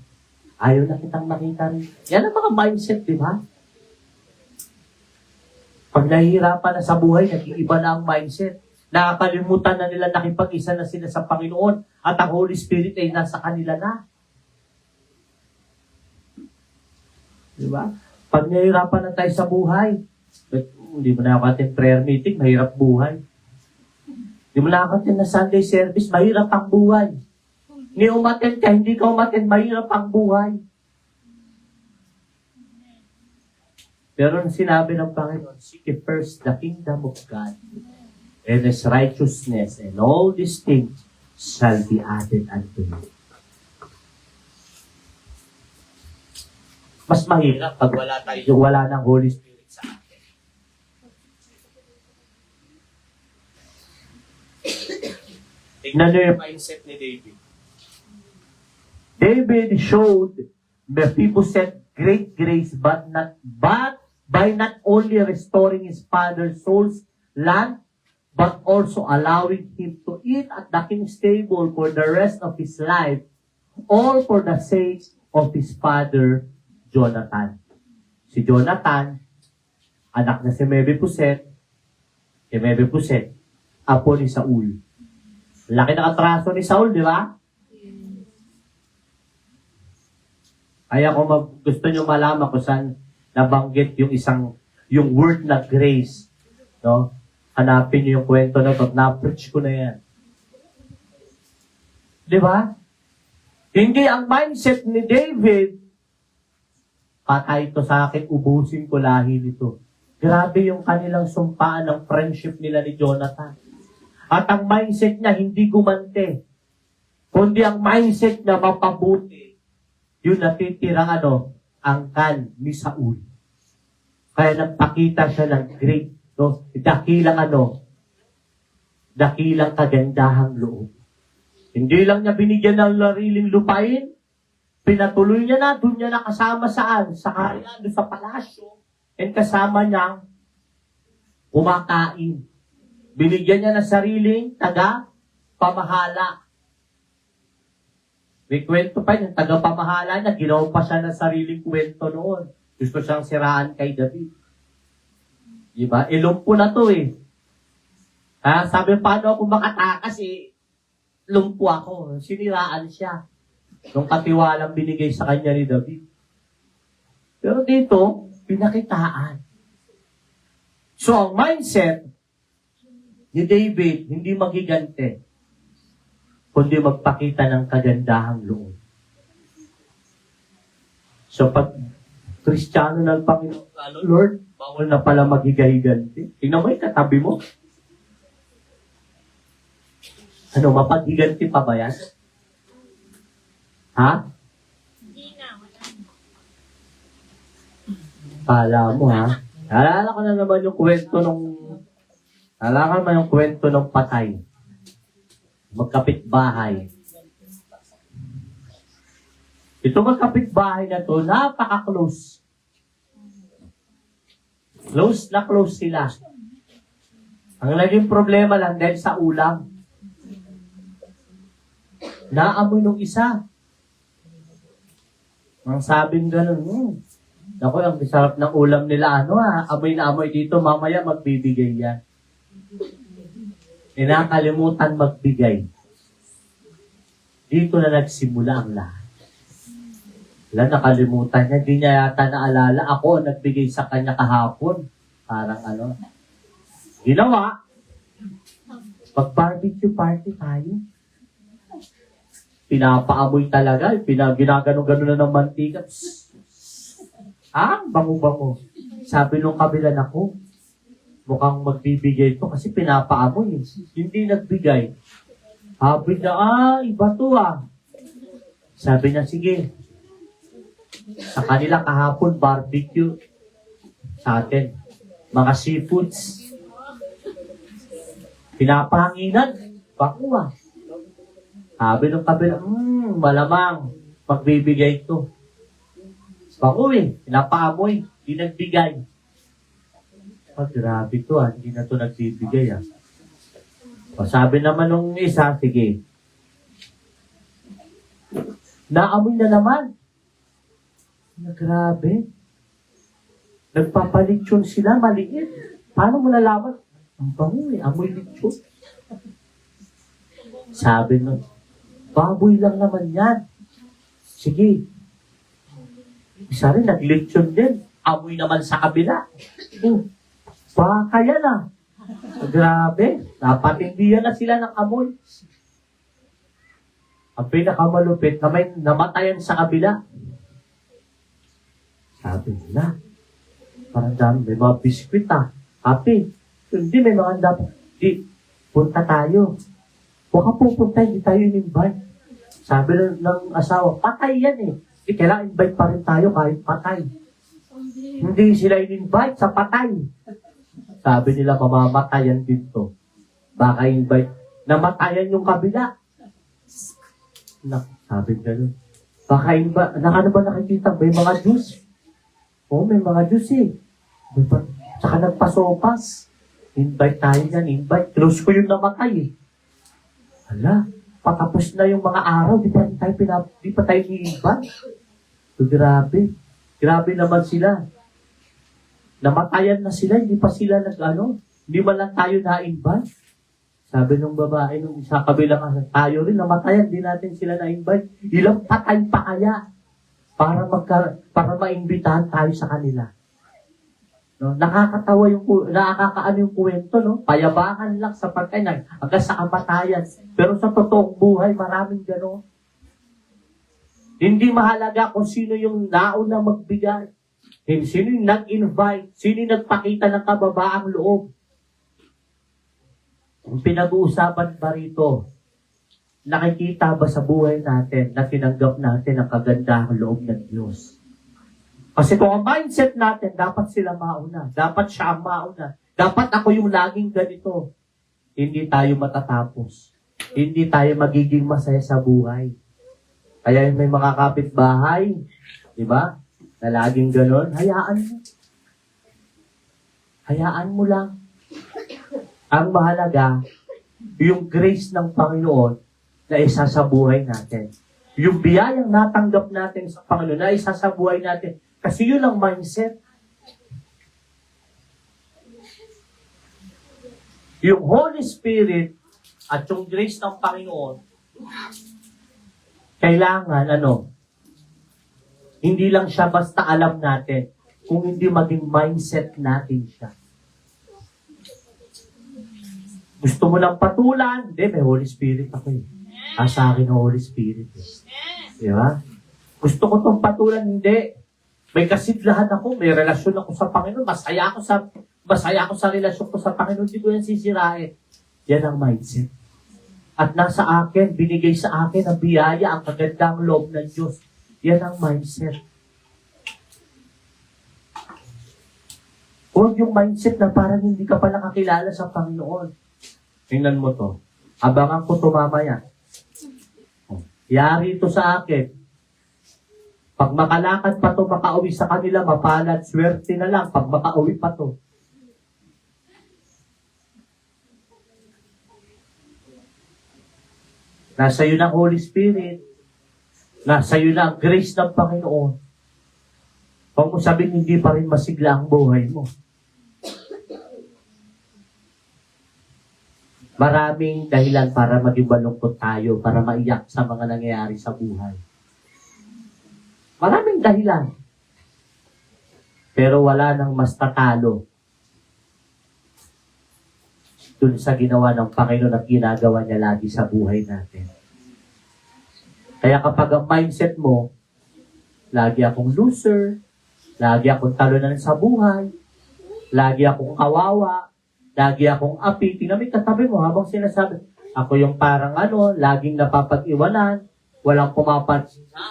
Ayaw na kitang makita rin. Yan ang mga mindset, di ba? Pag nahihirapan na sa buhay, nag-iiba na ang mindset. Nakakalimutan na nila, nakipag-isa na sila sa Panginoon at ang Holy Spirit ay nasa kanila na. Di ba? Pag nahihirapan na tayo sa buhay, hindi mo nakakatin prayer meeting, mahirap buhay. Hindi mo nakakatin na Sunday service, mahirap ang buhay. Hindi umaten ka, hindi ka umaten, mahirap ang buhay. Pero ang sinabi ng Panginoon, seek first the kingdom of God and His righteousness, and all these things shall be added unto you. Mas mahirap pag wala ng Holy Spirit sa atin. Tignan nyo yung mindset ni David. David showed Mephibosheth great grace, but by not only restoring his father's soul's land, but also allowing him to eat at the king's table for the rest of his life, all for the sake of his father, Jonathan. Si Jonathan, anak na si Mephibosheth, apo ni Saul. Laki ng atraso ni Saul, di ba? Kaya kung gusto nyo malaman kung saan nabanggit yung word na grace, no? Hanapin nyo yung kwento na to. Na-preach ko na yan. Di ba? Hindi ang mindset ni David, patay to sa akin, ubusin ko lahi nito. Grabe yung kanilang sumpaan ng friendship nila ni Jonathan. At ang mindset niya, hindi gumante. Kundi ang mindset niya, mapabuti. Yung natitirang angkan ni Saul. Kaya nagpakita siya ng great, no? Dakilang kagandahang loob. Hindi lang niya binigyan ng sariling lupain, pinatuloy niya na, doon niya nakasama saan? Sa kaharian, doon sa palasyo. And kasama niya, kumakain. Binigyan niya ng sariling taga-pamahala. May kwento pa yung taga-pamahala niya, ginawa pa siya ng sariling kwento noon. Gusto siyang siraan kay David. Diba? Lumpo na to eh. Sabi, paano ako makatakas lumpo ako. Siniraan siya. Nung katiwalang binigay sa kanya ni David. Pero dito, pinakitaan. So, ang mindset ni David, hindi magigante, kundi magpakita ng kagandahang loob. So, pag Kristiyano ng Panginoon, Lord, bawal na pala maghigahiganti. Tingnan mo yung katabi mo. Mapaghiganti pa ba yan? Ha? Hindi na, wala na. Kala mo, ha? Alala ko na naman yung kwento ng patay. Magkapitbahay. Ito magkapitbahay na to, napaka-close. Close na close sila. Ang naging problema lang dahil sa ulam. Naamoy nung isa. Ang sabing ganun, Naku, ang sarap ng ulam nila, amoy na amoy dito, mamaya magbibigay yan. Nakalimutan magbigay. Dito na nagsimula ang lahat. Wala, nakalimutan niya, hindi niya yata naalala, ako ang nagbigay sa kanya kahapon. Parang ginawa, pag-barbecue party tayo. Pinapaamoy talaga, ginagano-gano na ng mantika. Bango-bango. Sabi nung kabila, naku, mukhang magbibigay ito kasi pinapaamoy. Hindi nagbigay. Sabi na, iba to Sabi niya, sige. Sa kanila kahapon, barbecue. Sa atin, mga seafoods. Pinapahanginan. Bango Sabi nung kabila, malamang magbibigay ito. Bango pinapaamoy, hindi nagbigay. Grabe to hindi na to nagbibigay Sabi naman nung isa, sige. Naamoy na naman. Grabe. Nagpapalitsyon sila, maliit. Paano mo nalaman? Ang bango amoy litsyon. Sabi nun, baboy lang naman yan. Sige. Isa rin, naglitsyon din. Amoy naman sa kabila. Baka yan Grabe. Napatindihan na sila ng amoy. Ang pinakamalupit na may namatayan sa kabila. Sabi nila, parang dami, may mga biskwit Happy. Hindi, may mga dapat. Punta tayo. Huwag ka pupunta, hindi tayo in-invite. Sabi ng asawa, patay yan kailangan invite pa rin tayo kahit patay. Hindi sila in-invite sa patay. Sabi nila, mamamatayan dito. Baka invite. Namatayan yung kabila. Sabi gano'n. Baka invite. Ano ba nakikita? May mga juice. May mga juice Tsaka nagpasopas. Invite tayo yan, invite. Close ko yung namatay Hala, patapos na yung mga araw, di pa tayo ni-invite. So, grabe. Grabe naman sila. Namatayan na sila, hindi pa sila hindi man lang tayo na-invite. Sabi nung babae, nung isa kabilang tayo rin, namatayan, hindi natin sila na-invite. Ilang patay pa kaya? para maimbitahan tayo sa kanila. No? Nakakaano yung kwento, no? Payabangan lang sa pagkain, hanggang sa kamatayan. Pero sa totoong buhay, maraming gano'n. Hindi mahalaga kung sino yung nauna magbigay. Sino yung nag-invite, sino yung nagpakita ng kababaang loob. Kung pinag-uusapan ba rito, nakikita ba sa buhay natin na tinanggap natin ang kagandahang loob ng Diyos? Kasi kung ang mindset natin, dapat sila mauna. Dapat siya ang mauna. Dapat ako yung laging ganito. Hindi tayo matatapos. Hindi tayo magiging masaya sa buhay. Kaya yung may mga kapitbahay, di ba? Na laging ganon, hayaan mo. Hayaan mo lang. Ang mahalaga, yung grace ng Panginoon na isa sa buhay natin. Yung biyayang natanggap natin sa Panginoon na isa sa buhay natin. Kasi yun ang mindset. Yung Holy Spirit at yung grace ng Panginoon, kailangan, hindi lang siya basta alam natin, kung hindi maging mindset natin siya. Gusto mo lang patulan? Hindi, may Holy Spirit ako eh. Sa akin ang Holy Spirit eh. Di ba? Gusto ko tong patulan? Hindi. May kasiglahan ako, may relasyon ako sa Panginoon, masaya ako sa relasyon ko sa Panginoon, hindi ko yan sisirain. Yan ang mindset. At nasa akin, binigay sa akin ang biyaya, ang kagandang loob ng Diyos. Yan ang mindset. Huwag yung mindset na parang hindi ka pa nakakilala sa Panginoon. Tingnan mo to. Abangan ko to mamaya. Yari ito sa akin. Pag makalakad pa to, makauwi sa kanila, mapalad, swerte na lang pag makauwi pa to. Nasa iyo na ang Holy Spirit. Nasa iyo na ang grace ng Panginoon. Huwag mo sabihin, hindi pa rin masigla ang buhay mo. Maraming dahilan para maging malungkot tayo, para maiyak sa mga nangyayari sa buhay. Maraming dahilan. Pero wala nang mas tatalo dun sa ginawa ng Panginoon at ginagawa niya lagi sa buhay natin. Kaya kapag ang mindset mo, lagi akong loser, lagi akong talunan sa buhay, lagi akong kawawa, lagi akong api, tinamit katabi mo habang sinasabi, ako yung parang laging napapag-iwanan, walang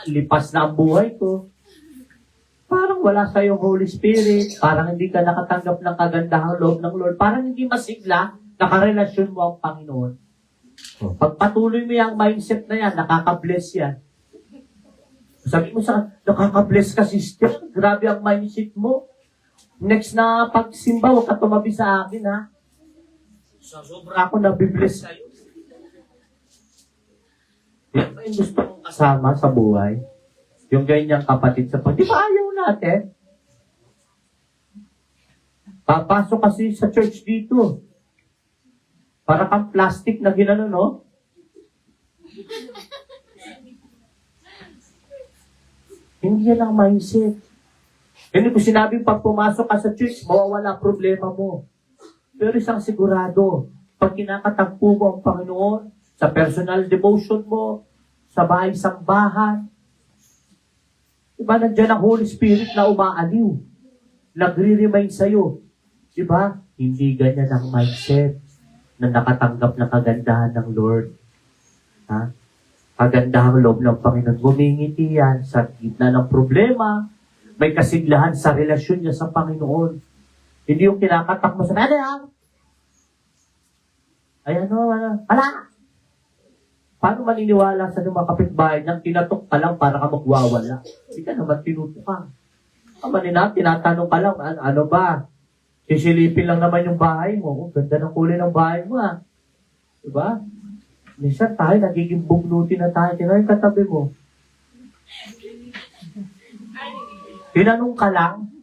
lipas na ang buhay ko. Parang wala sa yung Holy Spirit, parang hindi ka nakatanggap ng kagandahang loob ng Lord, parang hindi masigla, nakarelasyon mo ang Panginoon. Pag patuloy mo yung mindset na yan, nakaka-bless yan. Sabi mo sa nakaka-bless ka, sister, grabe ang mindset mo. Next na pagsimba, huwag ka tumabi sa akin, ha? Sobra ako nabibless sa'yo. Yan ba yung gusto mong kasama sa buhay? Yung ganyang kapatid sa di ba ayaw natin? Papasok kasi sa church dito. Para kang plastic na ginano, no? Hindi yan ang mindset. Hindi ko sinabing pag pumasok ka sa church, mawawala problema mo. Pero isang sigurado, pag kinakatagpo mo ang Panginoon, sa personal devotion mo, sa bahay sambahan, diba, nandiyan ang Holy Spirit na umaaliw, nagre-remind sa'yo. Diba? Hindi ganyan ang mindset na nakatanggap ng kagandahan ng Lord. Ha? Kagandahan loob ng Panginoon. Gumingiti yan sa gitna ng problema, may kasiglahan sa relasyon niya sa Panginoon. Hindi yung kinakatak mo sa wala. Paano maniniwala sa mga kapitbahay nang tinatok ka lang para ka magwawala? Hindi ka naman tinutok ka. Tinatanong ka lang, ano ba? Sisilipin lang naman yung bahay mo. Ganda ng kulay ng bahay mo, ha? Diba? Minsan tayo, nagiging bugnuti na tayo. Tinanong yung katabi mo. Tinanong ka lang.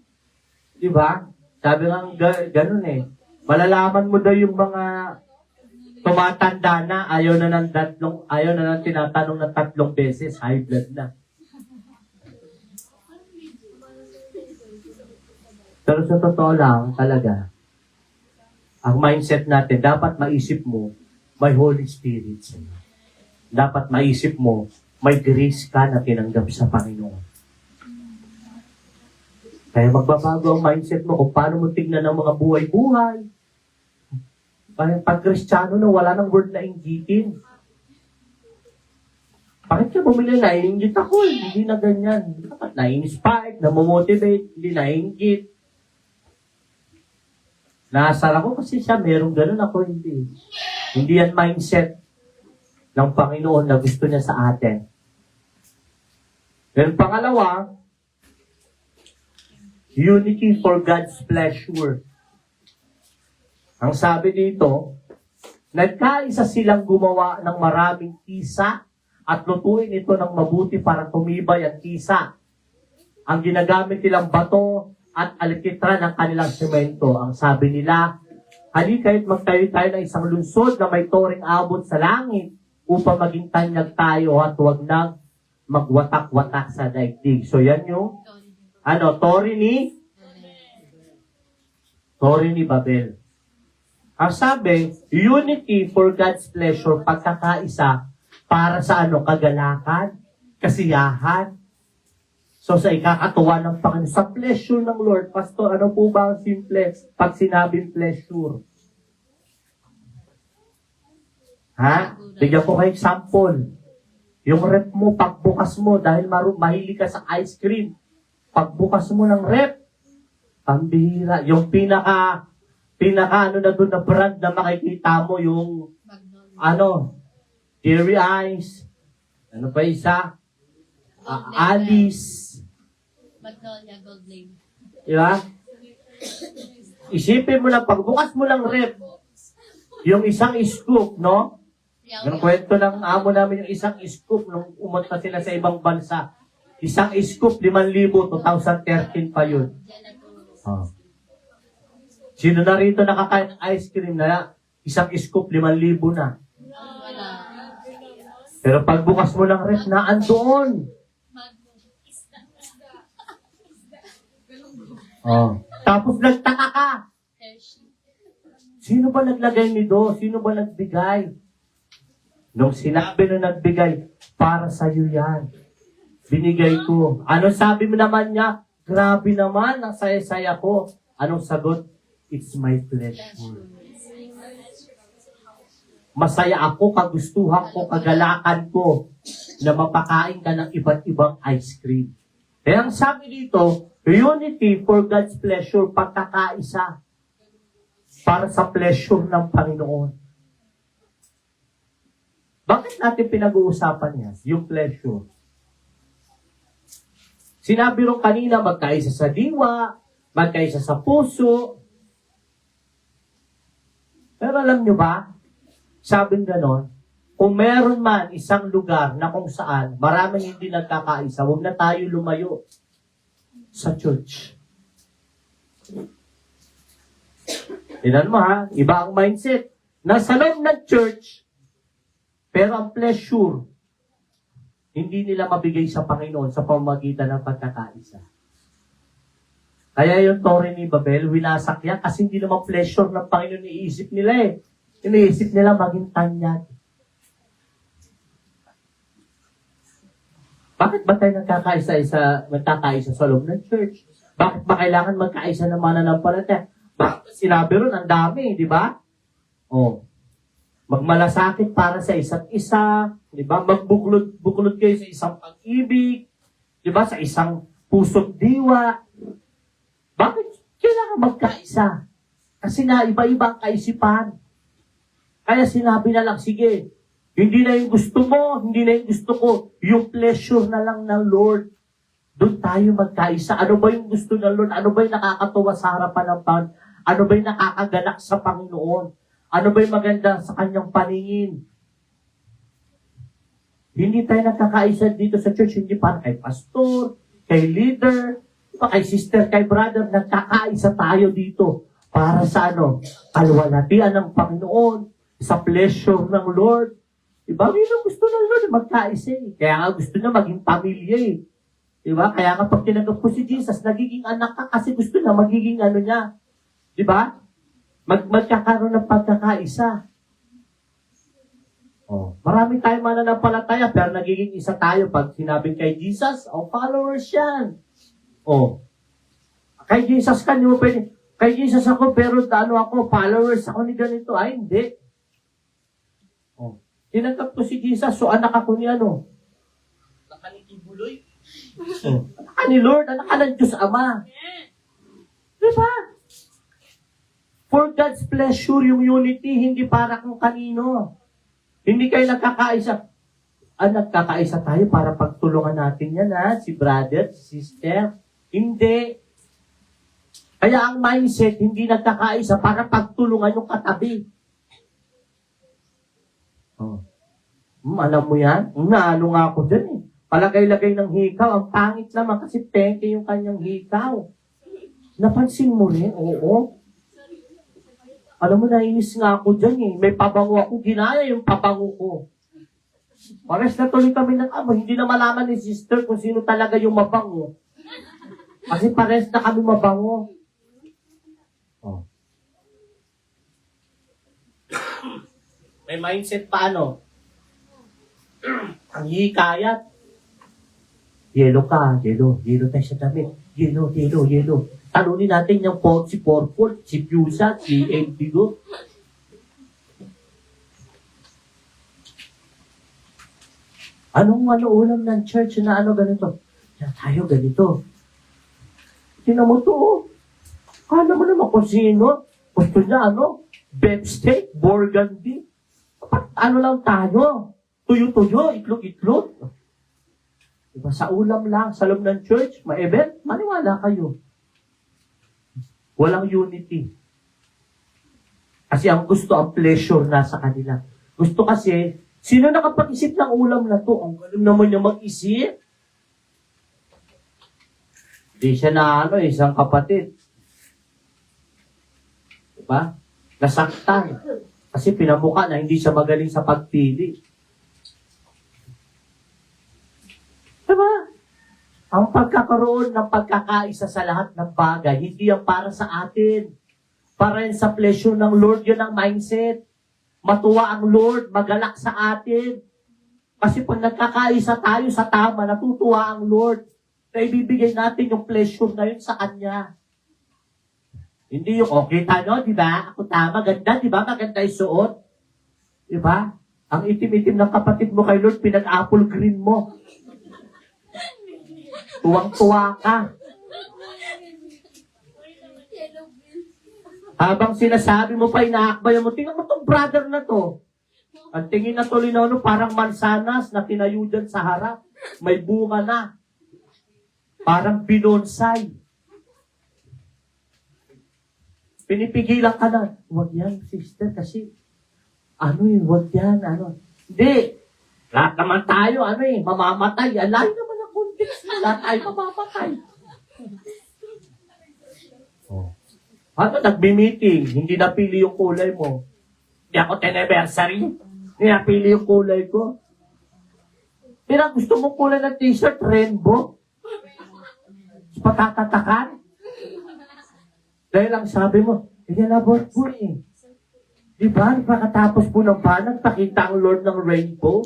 Diba? Sabi nga ganun eh. Malalaman mo daw yung mga tumatanda na, ayaw na ng tinatanong na 3 beses, high blood na. Pero sa totoo lang, talaga, ang mindset natin, dapat maisip mo, may Holy Spirit sa'yo. Dapat maisip mo, may grace ka na tinanggap sa Panginoon. Kaya magbabago ang mindset mo kung paano mo tignan ang mga buhay-buhay. Pag Kristiyano na wala nang word na inggitin. Bakit ka bumili na? Ingit ako eh. Hindi na ganyan. Dapat na-inspire, na-motivate, hindi na-ingit. Naasar ako kasi siya, merong ganun ako, hindi. Hindi yan mindset ng Panginoon na gusto niya sa atin. Pero pangalawa, unity for God's pleasure. Ang sabi dito, nagkaisa silang gumawa ng maraming tisa at lutuin ito ng mabuti para tumibay ang tisa. Ang ginagamit nilang bato at alkitran ng kanilang semento. Ang sabi nila, halika't magtayo tayo ng isang lungsod na may toring abot sa langit upang maging tanyag tayo at huwag nang magwatak-watak sa daigdig. So yan yung, tori ni Babel. Ang sabi, unity for God's pleasure, pagkakaisa, para sa kagalakan, kasiyahan. So sa ikakatuwa ng Panginoon, sa pleasure ng Lord, Pastor, ano po ba ang simple pag sinabing pleasure? Bigyan ko kayo example. Yung rep mo, pagbukas mo, dahil mahilig ka sa ice cream, pagbukas mo ng rep, pambihira. Yung pinaka na doon na brand na makikita mo, yung, Dairy Ice, ano pa isa? Alice. Magnolia Gold Lane. Diba? Isipin mo lang, pagbukas mo lang rep, yung isang scoop, no? Yung kwento ng amo namin, yung isang scoop, nung umunta sila sa ibang bansa. Isang scoop, 5,000, 2013 pa yun. Oh. Sino na rito nakakain ng ice cream na isang scoop, 5,000 na? Pero pagbukas mo ng rep, naandoon. Oh. Tapos nagtaka ka. Sino ba naglagay nito? Sino ba nagbigay? Nung sinabi na nagbigay, para sa'yo yan. Binigay ko. Ano sabi mo naman niya? Grabe naman, ang saya-saya ko. Anong sagot? It's my pleasure. Masaya ako, kagustuhan ko, kagalakan ko na mapakain ka ng iba't ibang ice cream. Kaya ang sabi dito, unity for God's pleasure, pagkakaisa para sa pleasure ng Panginoon. Bakit natin pinag-uusapan yan? Yung pleasure. Sinabi rin kanina, magkaisa sa diwa, magkaisa sa puso. Pero alam nyo ba, sabing ganon, kung meron man isang lugar na kung saan maraming hindi nagkakaisa, huwag na tayo lumayo sa church. Tignan mo iba ang mindset. Nasa loob ng church, pero ang pleasure, hindi nila mabigay sa Panginoon sa pamamagitan ng pagkakaisa. Kaya yung tori ni Babel, winasak yan kasi hindi naman pleasure ng Panginoon iisip nila Iniisip nila maging tanyag. Bakit ba tayo magkakaisa sa loob ng church? Bakit ba kailangan magkaisa ng mananampalataya? Bakit sinabi ron, ang dami, di ba? Magmalasakit para sa isa't isa, di ba? Magbuklod kayo sa isang pag-ibig, di ba? Sa isang puso't diwa. Bakit kailangan magkaisa? Kasi na iba-iba ang kaisipan. Kaya sinabi na lang, sige, hindi na yung gusto mo, hindi na yung gusto ko, yung pleasure na lang ng Lord. Doon tayo magkaisa. Ano ba yung gusto ng Lord? Ano ba yung nakakatuwa sa harapan ng Panginoon? Ano ba yung nakakaganak sa Panginoon? Ano ba yung maganda sa kanyang paningin? Hindi tayo nagkakaisa dito sa church, hindi para kay pastor, kay leader, kay sister, kay brother, nagkakaisa tayo dito para sa kalwalhatian ng Panginoon, sa pleasure ng Lord. Diba? Yun ang gusto ng Lord, magkaisa. Kaya nga gusto niya maging pamilya Diba? Kaya kapag tinanggap ko si Jesus, nagiging anak ka kasi gusto na magiging ano niya. Diba? Magkakaroon ng pagkakaisa. Oh, marami tayong mananampalataya pero nagiging isa tayo pag sinabing kay Jesus, followers yan. Oh, kay Jesus ka, hindi mo pwede. Kay Jesus ako pero ako, followers ako ni ganito. Ay, hindi. Oh, tinanggap ko si Jesus, so anak ako ni ano? Nakanikibuloy. Oh, anak ka ni Lord, anak ka ng Diyos Ama. Diba? For God's pleasure, yung unity, hindi para kung kanino. Hindi kayo nagkakaisa. Nagkakaisa tayo para pagtulungan natin yan, si brother, si sister. Hindi. Kaya ang mindset, hindi nagkakaisa para pagtulungan yung katabi. Oh. Alam mo yan? Naano nga ako dyan eh. Palagay-lagay ng hikaw. Ang pangit naman kasi peke yung kanyang hikaw. Napansin mo rin? Oo. Alam mo, nainis nga ako dyan eh. May pabango ako, ginaya yung pabango ko. Pares na tuloy kami ng hindi na malaman ni sister kung sino talaga yung mabango. Kasi pares na kami mabango. Oh. May mindset pa ano? Ang hikayat. Yellow ka, yellow. Yellow tayo sa damit. Yellow, yellow, yellow. Talunin natin yung si Purple, si Pusa, si Indigo. Anong ulam ng church na ganito? Yan tayo ganito. Tingnan mo to. Kala mo naman kung sino. Gusto niya beef steak, burgundy. Lang tayo. Tuyo-tuyo, itlog-itlog. Diba, sa ulam lang, sa loob ng church, ma-event, maniwala kayo. Walang unity. Kasi ang gusto, ang pleasure nasa kanila. Gusto kasi, sino nakapag-isip ng ulam na to? Ang galing naman niya mag-isip. Di siya na isang kapatid. Diba? Nasaktan. Kasi pinamuka na hindi siya magaling sa pagpili. Diba? Ang pagkakaroon ng pagkakaisa sa lahat ng bagay, hindi yan para sa atin. Para yan sa pleasure ng Lord, yun ang mindset. Matuwa ang Lord, magalak sa atin. Kasi pag nagkakaisa tayo sa tama, natutuwa ang Lord. Na ibibigay natin yung pleasure na yun sa Kanya. Hindi yung okay tayo, di ba? Ako tama, ganda, di ba? Maganda yung suot. Di ba? Ang itim-itim ng kapatid mo kay Lord, pinag-apple green mo. Tuwang-tuwa ka. Habang sinasabi mo pa, inaakbayan mo, tingnan mo itong brother na to. Ang tingin na tuloy na parang mansanas na tinayo dyan sa harap. May bunga na. Parang binonsay. Pinipigilan ka na. Huwag yan, sister, kasi huwag yan, Hindi. Lahat naman tayo, mamamatay. Alay naman ang context. Lahat tayo mamamatay. Oh. Nagbi-meeting, hindi napili yung kulay mo. Hindi ako 10th anniversary. Hindi napili yung kulay ko. Pero gusto mong kulay ng t-shirt, rainbow. Patatatakan. Dahil ang sabi mo, inilabot po eh. Di ba? Pagkatapos po ng banag, pakita ang Lord ng rainbow.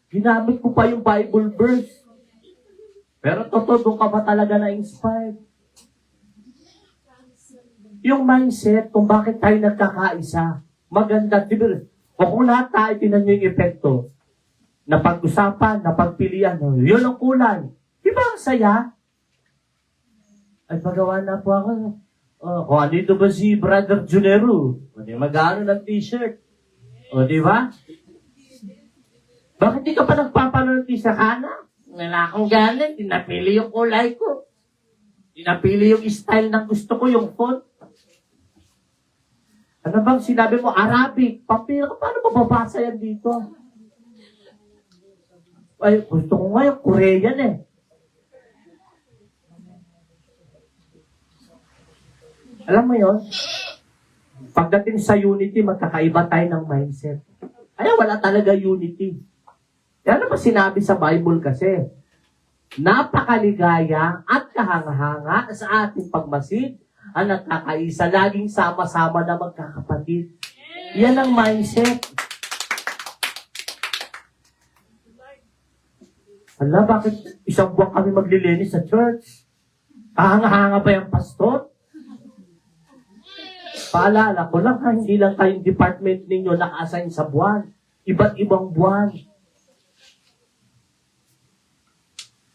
Ginamit ko pa yung Bible verse. Pero totoo, doon ka ba talaga na-inspired? Yung mindset kung bakit tayo nagkakaisa, maganda. O kung lahat tayo, tinan nyo yung epekto. Napag-usapan, napagpilian, yun ang kulay. Di ba ang saya? Ay, magawa na po ako. Kung dito ba si Brother Junero? O di mag-ano ng t-shirt? O di ba? Bakit di ka pa nagpapalo ng t-shirt? Wala akong galing. Tinapili yung kulay ko. Tinapili yung style ng gusto ko, yung font. Ano bang sinabi mo? Arabic. Papira ka, paano mababasa yan dito? Ay, gusto ko nga yung Korean eh. Alam mo yon? Pagdating sa unity, magkakaiba tayo ng mindset. Kaya wala talaga unity. Yan naman sinabi sa Bible kasi. napakaligaya at kahanga-hanga sa ating pagmasid ang nagkakaisa, laging sama-sama na magkakapatid. Yan ang mindset. Hala, bakit isang buwan kami maglilinis sa church? Kahanga-hanga ba yung pastor? Paalala ko lang ha, hindi lang kayong department ninyo naka-assign sa buwan. Iba't ibang buwan.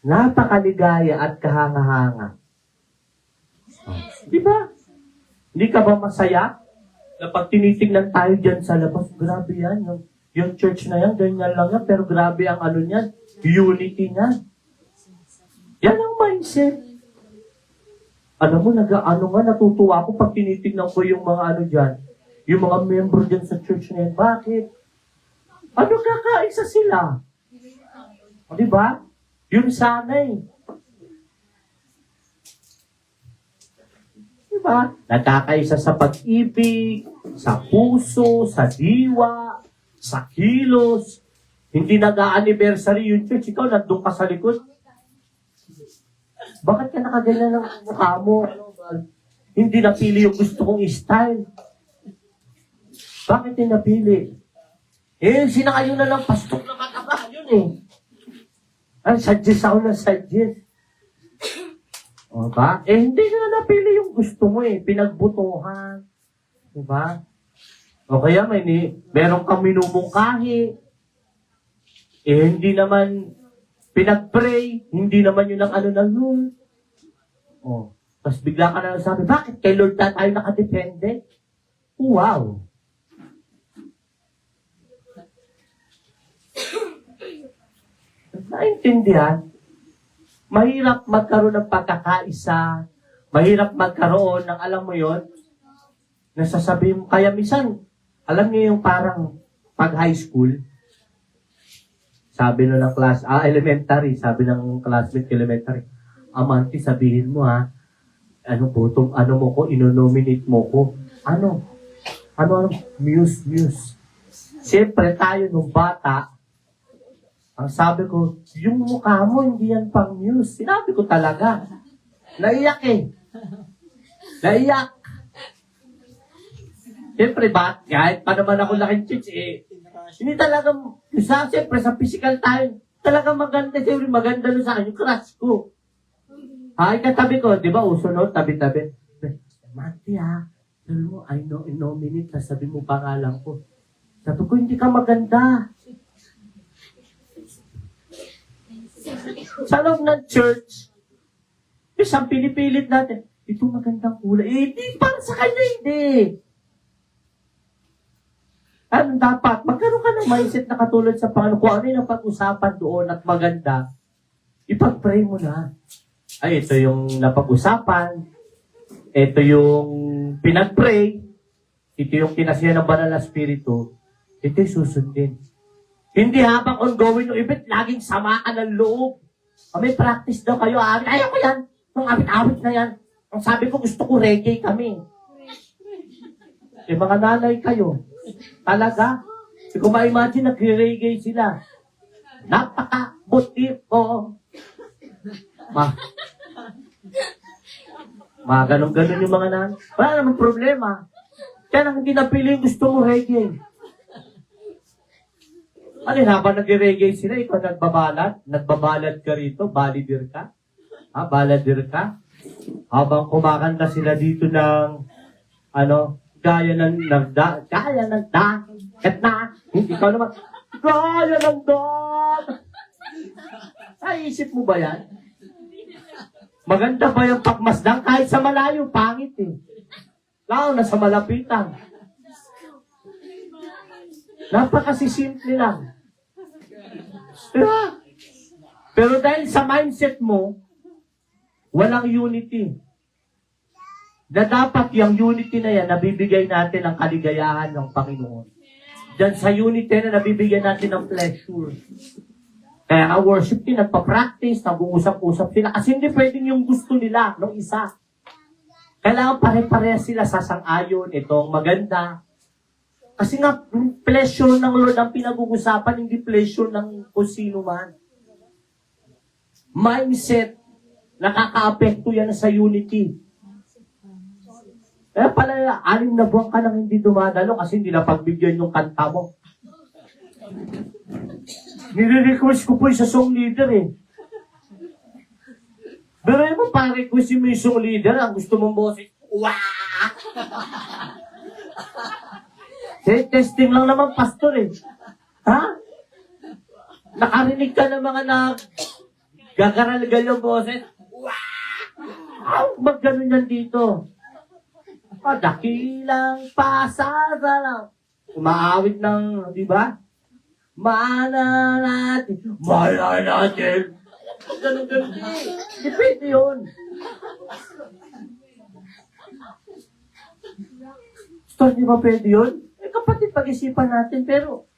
Napakaligaya at kahanga-hanga. Di ba? Hindi ka ba masaya? Na pag tinitignan tayo dyan sa labas, grabe yan. Yung church na yan, ganyan lang yan, pero grabe ang ano niyan, unity niyan. Yan ang mindset. Alam mo, natutuwa ako pag tinitignan ko yung mga ano dyan, yung mga member dyan sa church na yan. Bakit? Ano kakaisa sila? Di ba? Yun sana eh. Diba? Nagkakaisa sa pag-ibig, sa puso, sa diwa, sa kilos. Hindi nag-a-anniversary yung church. Ikaw, nandun ka sa likod. Bakit ka nakaganyan ng mukha mo? Hindi napili yung gusto kong style. Bakit yung napili? Sinakayo na lang pastor na mataba. Yun eh. Suggest ako ng suggest. O ba? Hindi na napili yung gusto mo eh. Pinagbutuhan. Diba? O kaya meron kang minumungkahi. Hindi naman pinag-pray. Hindi naman yun ang ano ng Lord. O. Tapos bigla ka na sabi, bakit kay Lord na tayo nakadepende? Wow. Naintindihan? Mahirap magkaroon ng pagkakaisa. Mahirap magkaroon ng, alam mo yon, nasasabi mo, kaya minsan, alam niyo yung parang pag high school, sabi ng elementary, sabi ng classmate elementary, Amanti, sabihin mo ha, ano mo ko, inonominate mo ko, ano, muse. Siyempre tayo nung bata, ang sabi ko, yung mukha mo, hindi yan pang muse. Sinabi ko talaga. Naiyak eh. Naiyak. Siyempre, kahit pa naman ako laking church eh, hindi talagang, siyempre sa physical tayo, talagang maganda. Siyempre, maganda nun sa akin, yung crush ko. Ay, katabi ko, di ba, uso no, tabi-tabi. Mati ha, sabi mo, I know, in no minute, sabi mo pangalan ko. Sabi ko, hindi ka maganda. Sa loob ng church, isang pinipilit natin, ito magandang kulay. Hindi, para sa kanya, hindi. Ano dapat? Magkaroon ka ng mindset na katulad sa Panginoon. Kung ano yung napag-usapan doon at maganda, ipag-pray mo na. Ay, ito yung napag-usapan. Ito yung pinag-pray. Ito yung kinasiya ng banal na spirito. Ito yung susundin. Hindi habang ongoing yung event, laging samaan ng loob. May practice daw kayo, awit. Ayaw ko yan. Nung awit-awit na yan. Ang sabi ko, gusto ko reggae kami. Mga nanay kayo. Talaga. Kung ma-imagine, nagre-reggae sila. Napaka-buti ko. Ganun-ganun yung mga nanay. Wala namang problema. Kaya nang hindi napili yung gusto mo reggae. Habang nag-reggae sila, ikaw nagbabalad ka rito, balidir ka. Baladir ka. Habang kumakanta sila dito ng, gaya ng ikaw naman, gaya ng Ay, isip mo ba yan? Maganda ba yung pagmasdang? Kahit sa malayo, pangit eh. Lalo na sa malapitan. Napakasisimple lang. Diba? Pero dahil sa mindset mo, walang unity. Na dapat yung unity na yan, nabibigay natin ang kaligayahan ng Panginoon. Diyan sa unity na nabibigyan natin ng pleasure. Kaya ang worship din, nagpa-practice, nag-uusap-usap sila. Kasi hindi pwedeng yung gusto nila, nung isa. Kailangan pare-pareha sila sasang-ayon, itong maganda. Kasi nga, pleasure ng Lord ang pinag-uusapan, hindi pleasure ng kung sino man. mindset, nakaka-apekto yan sa unity. Kaya pala, 6 na buwan ka nang hindi dumadalo kasi hindi na pagbigyan yung kanta mo. Nire-request ko po yung sa song leader eh. Pero yun mo, pa-request mo yung song leader, ang gusto mong boses, wah! Testing lang naman, pastor eh. Ha? Nakarinig ka ng mga gagaral-gal yung boses, wah! Mag-ganon yan dito. Dakilang pasada lang. Umaawit ng, di ba? Mana natin. Ganun. Depende yun. Pastor, di ba pwede yun? Kapatid, pag-isipan natin, pero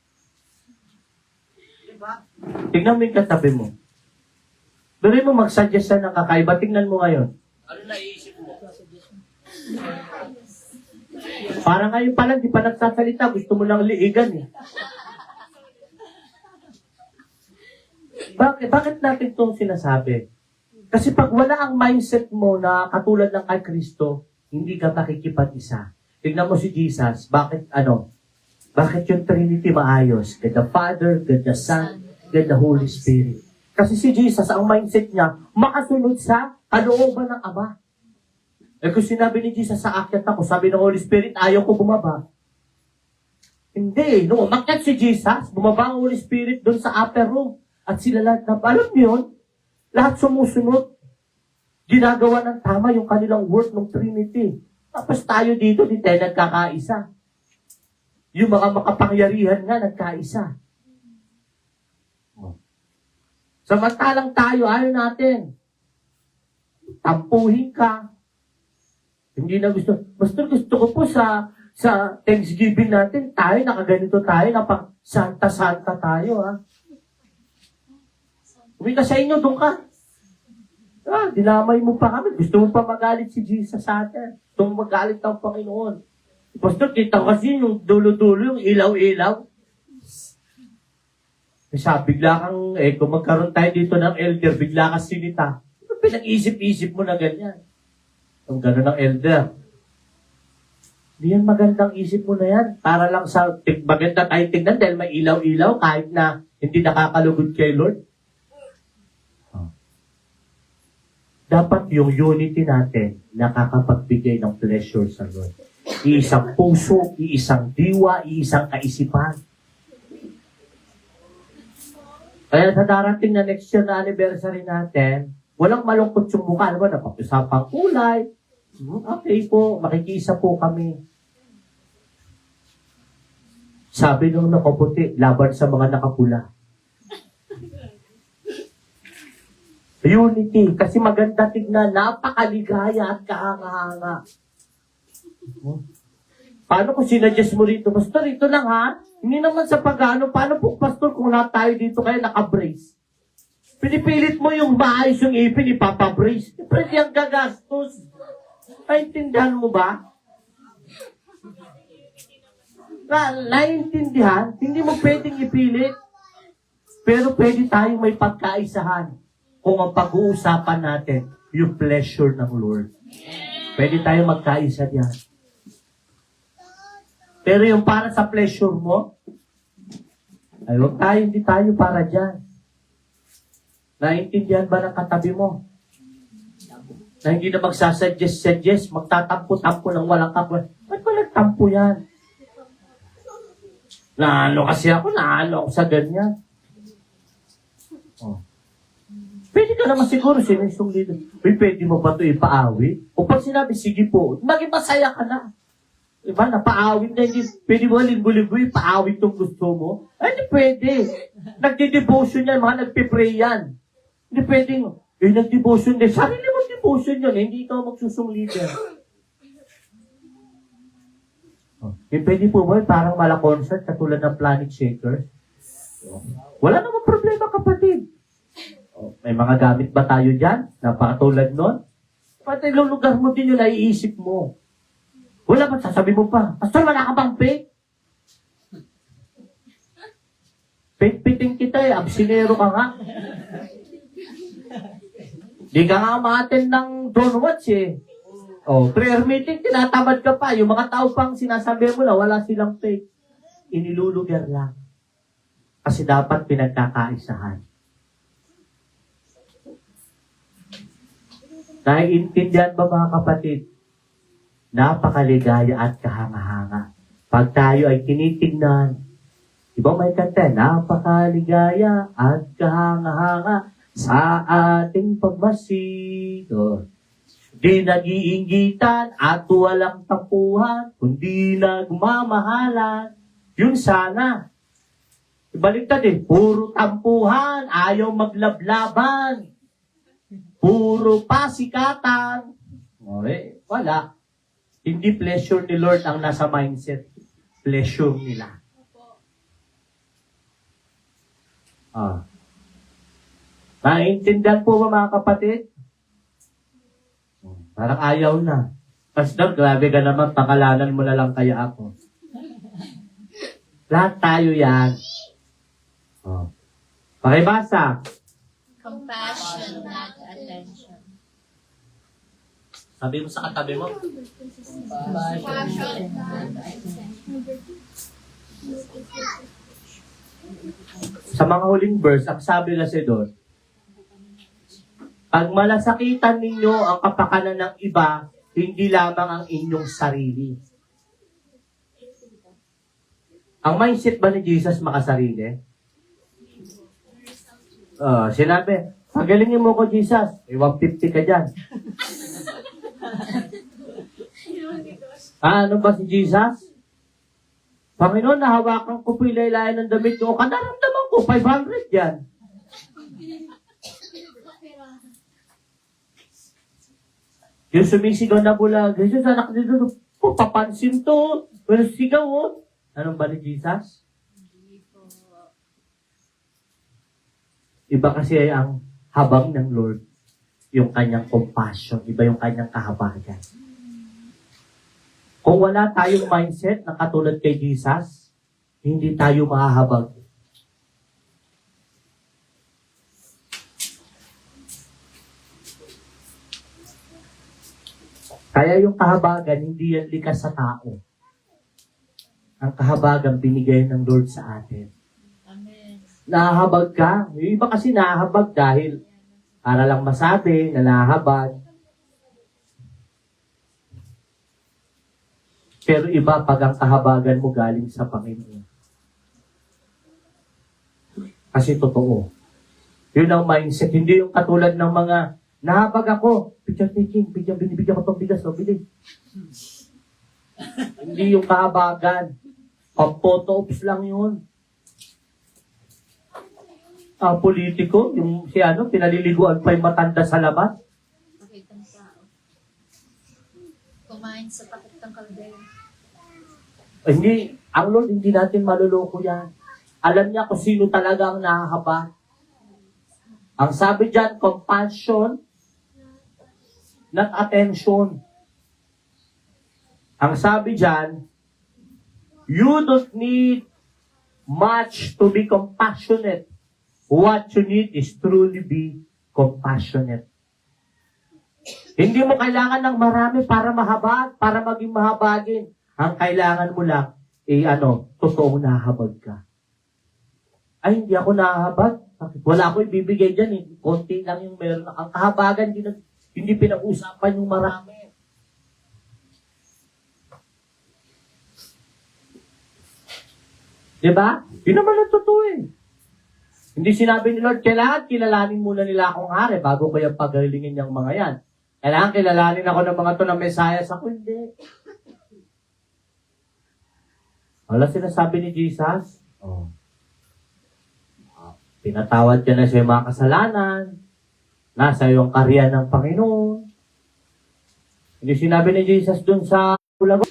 di ba? Tignan mo yung katabi mo. Dali mo mag-suggest ng kakaiba. Tingnan mo ngayon. Ano naiisip mo? Parang ngayon pa lang, di pa nagsasalita. Gusto mo lang liigan eh. Bakit natin itong sinasabi? Kasi pag wala ang mindset mo na katulad ng kay Kristo, hindi ka makikipag-isa. Tignan mo si Jesus, bakit yung Trinity maayos? God the Father, God the Son, God the Holy Spirit. Kasi si Jesus, ang mindset niya, makasunod sa kalooban ng Ama. Kung sinabi ni Jesus sa akyat ako, sabi ng Holy Spirit, ayaw ko bumaba. Hindi, no, umakyat si Jesus, bumaba ang Holy Spirit doon sa upper room. At sila lahat na, alam niyo yun, lahat sumusunod. Ginagawa ng tama yung kanilang work ng Trinity. Tapos tayo dito, di tayo nagkakaisa. Yung mga makapangyarihan nga, nagkaisa. Samantalang tayo, ayaw natin. Tampuhin ka. Hindi na gusto. Basta gusto ko po sa Thanksgiving natin, tayo, nakaganito tayo, napang-santa-santa tayo, ha. Uwi ka sa inyo, doon ka. Dinamay mo pa kami. Gusto mo pa magalit si Jesus sa atin. Gusto mo magalit ng Panginoon. Pastor, kita kasi yung dulo-dulo, yung ilaw-ilaw. Kasi bigla kang, kung magkaroon tayo dito ng elder, bigla kang sinita. Pinag-isip-isip mo na ganyan. Kung gano'n ng elder. Hindi yan magandang isip mo na yan. Para lang sa, maganda tayo tignan dahil may ilaw-ilaw kahit na hindi nakakalugod kay Lord. Dapat yung unity natin nakakapagbigay ng pleasure sa Lord. Iisang puso, iisang diwa, iisang kaisipan. Kaya sa darating na next year na anniversary natin, walang malungkot yung mukha. Ano ba? Napag-usapang kulay. Okay po, makikiisa po kami. Sabi nung nakaputi, laban sa mga nakapula. Unity. Kasi maganda tignan, napakaligaya at kahanga-hanga. Paano kung sinadjust mo rito? Pastor, ito lang ha. Hindi naman sa pag-ano. Paano po, Pastor, kung lahat tayo dito kayo naka-brace? Pinipilit mo yung maayos yung ipin, ipapabrace. Siyempre, yung gagastos. Naintindihan mo ba? Naintindihan? Hindi mo pwedeng ipilit. Pero pwede tayong may pagkaisahan. Kung ang pag-uusapan natin, yung pleasure ng Lord. Pwede tayo magkaisa diyan. Pero yung para sa pleasure mo, ay huwag tayo, hindi tayo para diyan. Naintindihan ba ng katabi mo? Na hindi na magsasuggest, magtatampo-tampo ng walang kapwa. Ba't ba nagtampo yan? Naano kasi ako sa ganyan. Oh. Pwede ka naman siguro sinusong dito. Pwede mo ba ito ipaawi? O pag sinabi, sige po, maging masaya ka na. Diba? Napaawit na hindi. Pwede mo linggo-linggo ipaawit itong gusto mo? Ay, hindi pwede. Nagdi-devotion yan, mga nagpipray yan. Hindi pwedeng, nag-devotion din. Sarili mo devotion yun, hindi ikaw magsusong leader. Pwede po ba, parang mala concert, katulad ng Planet Shakers? Wala namang problema, kapatid. May mga gamit ba tayo dyan? Napakatulad nun? Pati yung lugar mo din yung naiisip mo. Wala ba? Sasabi mo pa, Pastor, wala ka bang fake? Fake-piting kita absinero ka nga. Di ka nga ma-attend ng Don't Watch eh. Oh, prayer meeting, tinatamad ka pa. Yung mga tao pang sinasabi mo na wala silang faith. Inilulugar lang. Kasi dapat pinagkakaisahan. Naiintindihan ba mga kapatid? Napakaligaya at kahanga-hanga. Pag tayo ay tinitignan, diba may kanta, napakaligaya at kahanga-hanga sa ating pagmasid. Di nag-iinggitan at walang tapuhan, kundi nagmamahalan. Yun sana. Ibaliktad eh, puro tampuhan, ayaw maglablaban. Puro pasikatan. Okay, wala. Hindi pleasure ni Lord ang nasa mindset. Pleasure nila. Naiintindihan po ba mga kapatid? Parang ayaw na. Pastor, grabe ka naman, pakalanan mo na lang kaya ako. Lahat tayo yan. Pakibasa. Compassion, not attention. Sabi mo sa katabi mo. Compassion, not attention. Sa mga huling verse, ang sabi kasi doon, pag malasakitan ninyo ang kapakanan ng iba, hindi lamang ang inyong sarili. Ang mindset ba ni Jesus makasarili? Sinabi, pagalingin mo ko, Jesus. 150 ka dyan. Ano ba si Jesus? Panginoon, nahawakan ko po ilaylayan ng damit ko. Kanaramdaman ko, 500 yan. Yung sumisigaw na bulag, Jesus, anak dito, papansin to. Pero sigaw, oh. Anong ba ni Jesus? Iba kasi ay ang habang ng Lord, yung kanyang compassion, iba yung kanyang kahabagan. Kung wala tayong mindset na katulad kay Jesus, hindi tayo mahahabag. Kaya yung kahabagan, hindi yan likas sa tao. Ang kahabagan, binigay ng Lord sa atin. Amen. Nahahabag ka. Yung iba kasi nahahabag dahil para lang masabi na nahahabag. Pero iba pag ang kahabagan mo galing sa Panginoon. Kasi totoo. Yun ang mindset. Hindi yung katulad ng mga nahabag ako. Picture taking. Binibigyan ko itong bigas. Bili. Hindi yung kahabagan. Pang-photo ops lang yun. Politiko, yung si pinaliliguan pa yung matanda sa labas. Pakitang tao. Kumain sa takot ng kaldero. Hindi, ang Lord, hindi natin maluloko yan. Alam niya kung sino talaga ang nahahaba. Ang sabi dyan, compassion, not attention. Ang sabi dyan, you don't need much to be compassionate. What you need is truly be compassionate. Hindi mo kailangan ng marami para mahabag, para maging mahabagin. Ang kailangan mo lang, totoong nahabag ka. Ay, hindi ako nahabag. Wala ako ibibigay dyan eh. Konti lang yung meron. Ang kahabagan, hindi pinag-usapan yung marami. Diba? Yun naman ang totoo eh. Hindi sinabi ni Lord, kailangan kilalanin muna nila akong hari bago ko yung pagalingin yung mga yan. Kailangan kilalanin ako ng mga to na Mesias ako. Hindi. Wala sinasabi ni Jesus. Pinatawad ka na sa mga kasalanan. Nasa iyong karya ng Panginoon. Hindi sinabi ni Jesus dun sa ulago.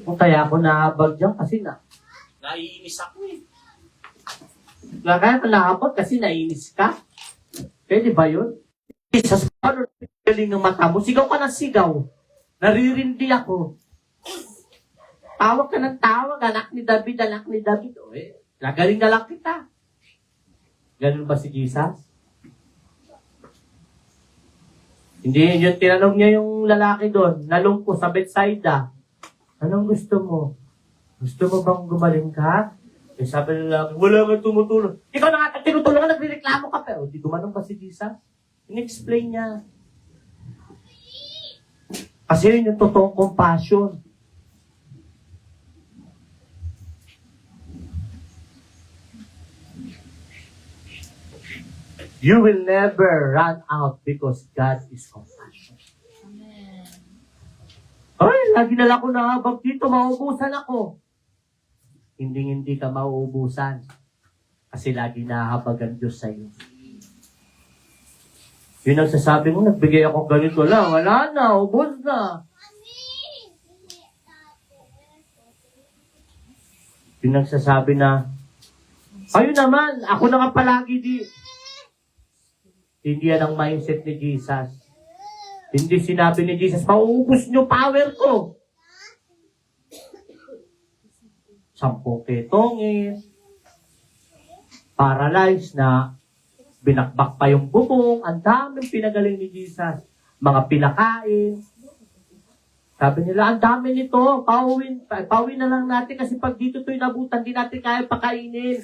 Kung kaya ako nahabag dyan kasi naiinis ako eh. Kaya ka nahabag kasi naiinis ka. Pwede ba yun? Jesus, paano galing ng mata mo? Sigaw ka ng sigaw. Naririndi ako. Tawag ka ng tawag. Anak ni David, anak ni David. Nagaling na lang kita. Ganun ba si Jesus? Hindi, yung tinanong niya yung lalaki doon, nalungko sa Bethsaida. Anong gusto mo? Gusto mo bang gumaling ka? Eh sabi ng lalaki, wala nga tumutulong. Ikaw na nga tinutulungan, nagre-reklamo ka pa. O, di gumanong ba si Jesus? In-explain niya. Kasi yun yung totoong compassion. You will never run out because God is compassion. Amen. Ay, lagi na lang ako nahabag dito, mauubusan ako. Hindi ka mauubusan. Kasi lagi nahabag ang Diyos sa iyo. Yun ang sasabi mo, nagbigay ako ganito lang, wala na, ubos na. Yun ang sasabi na, ayun naman, ako na nga palagi di. Hindi yan ang mindset ni Jesus. Hindi sinabi ni Jesus, mauubos nyo power ko. 10 ketongin, paralyzed na, binakbak pa yung bubong, ang daming pinagaling ni Jesus. Mga pinakain. Sabi nila, ang dami nito, pauwin na lang natin kasi pag dito ito'y nabutan, di natin kaya pakainin.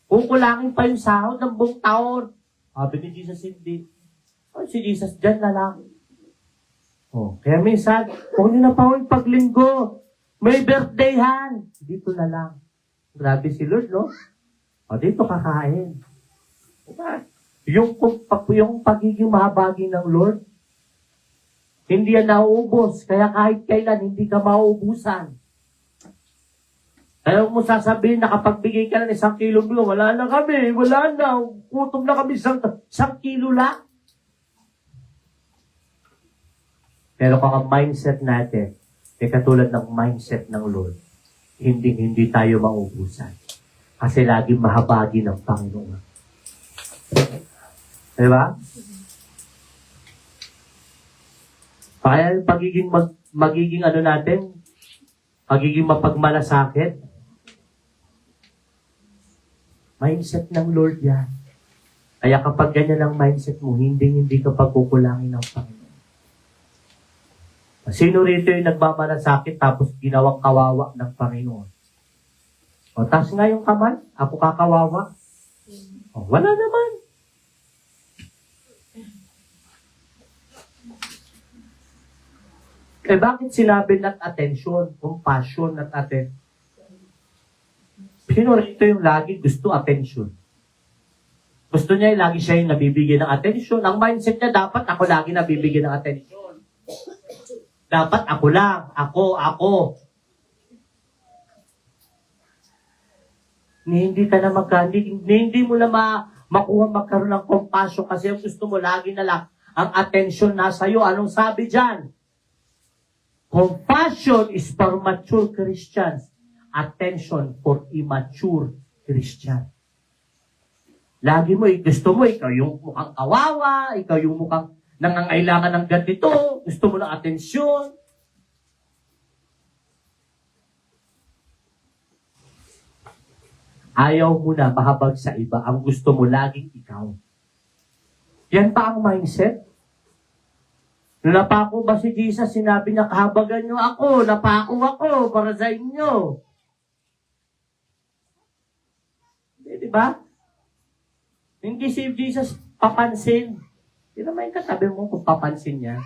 Kukulangin pa yung sahod ng buong taon. Sabi ni Jesus, hindi. Oh, si Jesus dyan na lang. Oh, kaya minsan, huwag nyo na pauwin paglinggo. May birthdayhan. Dito na lang. Grabe si Lord, no? O, dito kakain. Diba? Yung pagiging mahabagin ng Lord, hindi yan nauubos. Kaya kahit kailan, hindi ka mauubusan. Kaya mo sasabihin, nakapagbigay ka ng 1 kilo mo, wala na kami, wala na. Kutom na kami 1 kilo lang. Pero kung ang mindset natin, ay katulad ng mindset ng Lord, hindi tayo maubusan. Kasi laging mahabagi ng Panginoon. Diba? Kaya magiging ano natin, magiging mapagmalasakit. Mindset ng Lord yan. Kaya kapag ganyan ang mindset mo, hindi ka pagkukulangin ng Panginoon. Sino rito yung nagmamalasakit tapos ginawang kawawa ng Panginoon? O, taas nga yung kamay. Ako kakawawa. O, wala naman. Eh, bakit sinabi not attention, compassion, not attention? Sino rito yung lagi gusto attention? Gusto niya lagi siya yung nabibigyan ng attention. Ang mindset niya, dapat ako lagi nabibigyan ng attention. Dapat ako lang. Ako. Hindi ka na hindi mo na makuha magkaroon ng compassion kasi ang gusto mo lagi na lang ang attention nasa iyo. Anong sabi dyan? Compassion is for mature Christians. Attention for immature Christian. Lagi mo, gusto mo, ikaw yung mukhang kawawa, ikaw yung mukhang nangangailangan ng ganito, gusto mo ng atensyon. Ayaw mo na mahabag sa iba. Ang gusto mo laging ikaw. Yan pa ang mindset. Nung napako ba si Jesus, sinabi niya, kahabagan niyo ako, napako ako para sa inyo. Diba? Hindi si Jesus papansin. Hindi naman yung katabi mo kung papansin niya.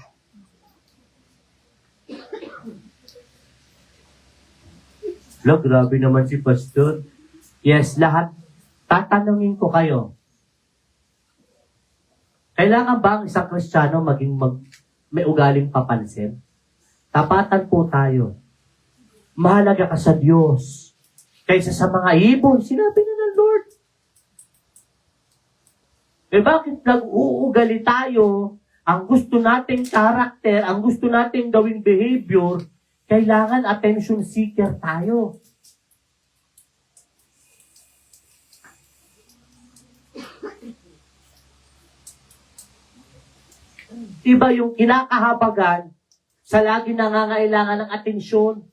Look, grabe naman si Pastor. Yes, lahat. Tatanungin ko kayo. Kailangan ba ang isang Kristiyano may ugaling papansin? Tapatan po tayo. Mahalaga ka sa Diyos. Kaysa sa mga ibon, sinabi na ng Lord. Eh bakit nag-uugali tayo? Ang gusto nating karakter, ang gusto nating gawing behavior, kailangan attention seeker tayo. Iba yung kinakahabagan sa lagi nangangailangan ng atensyon.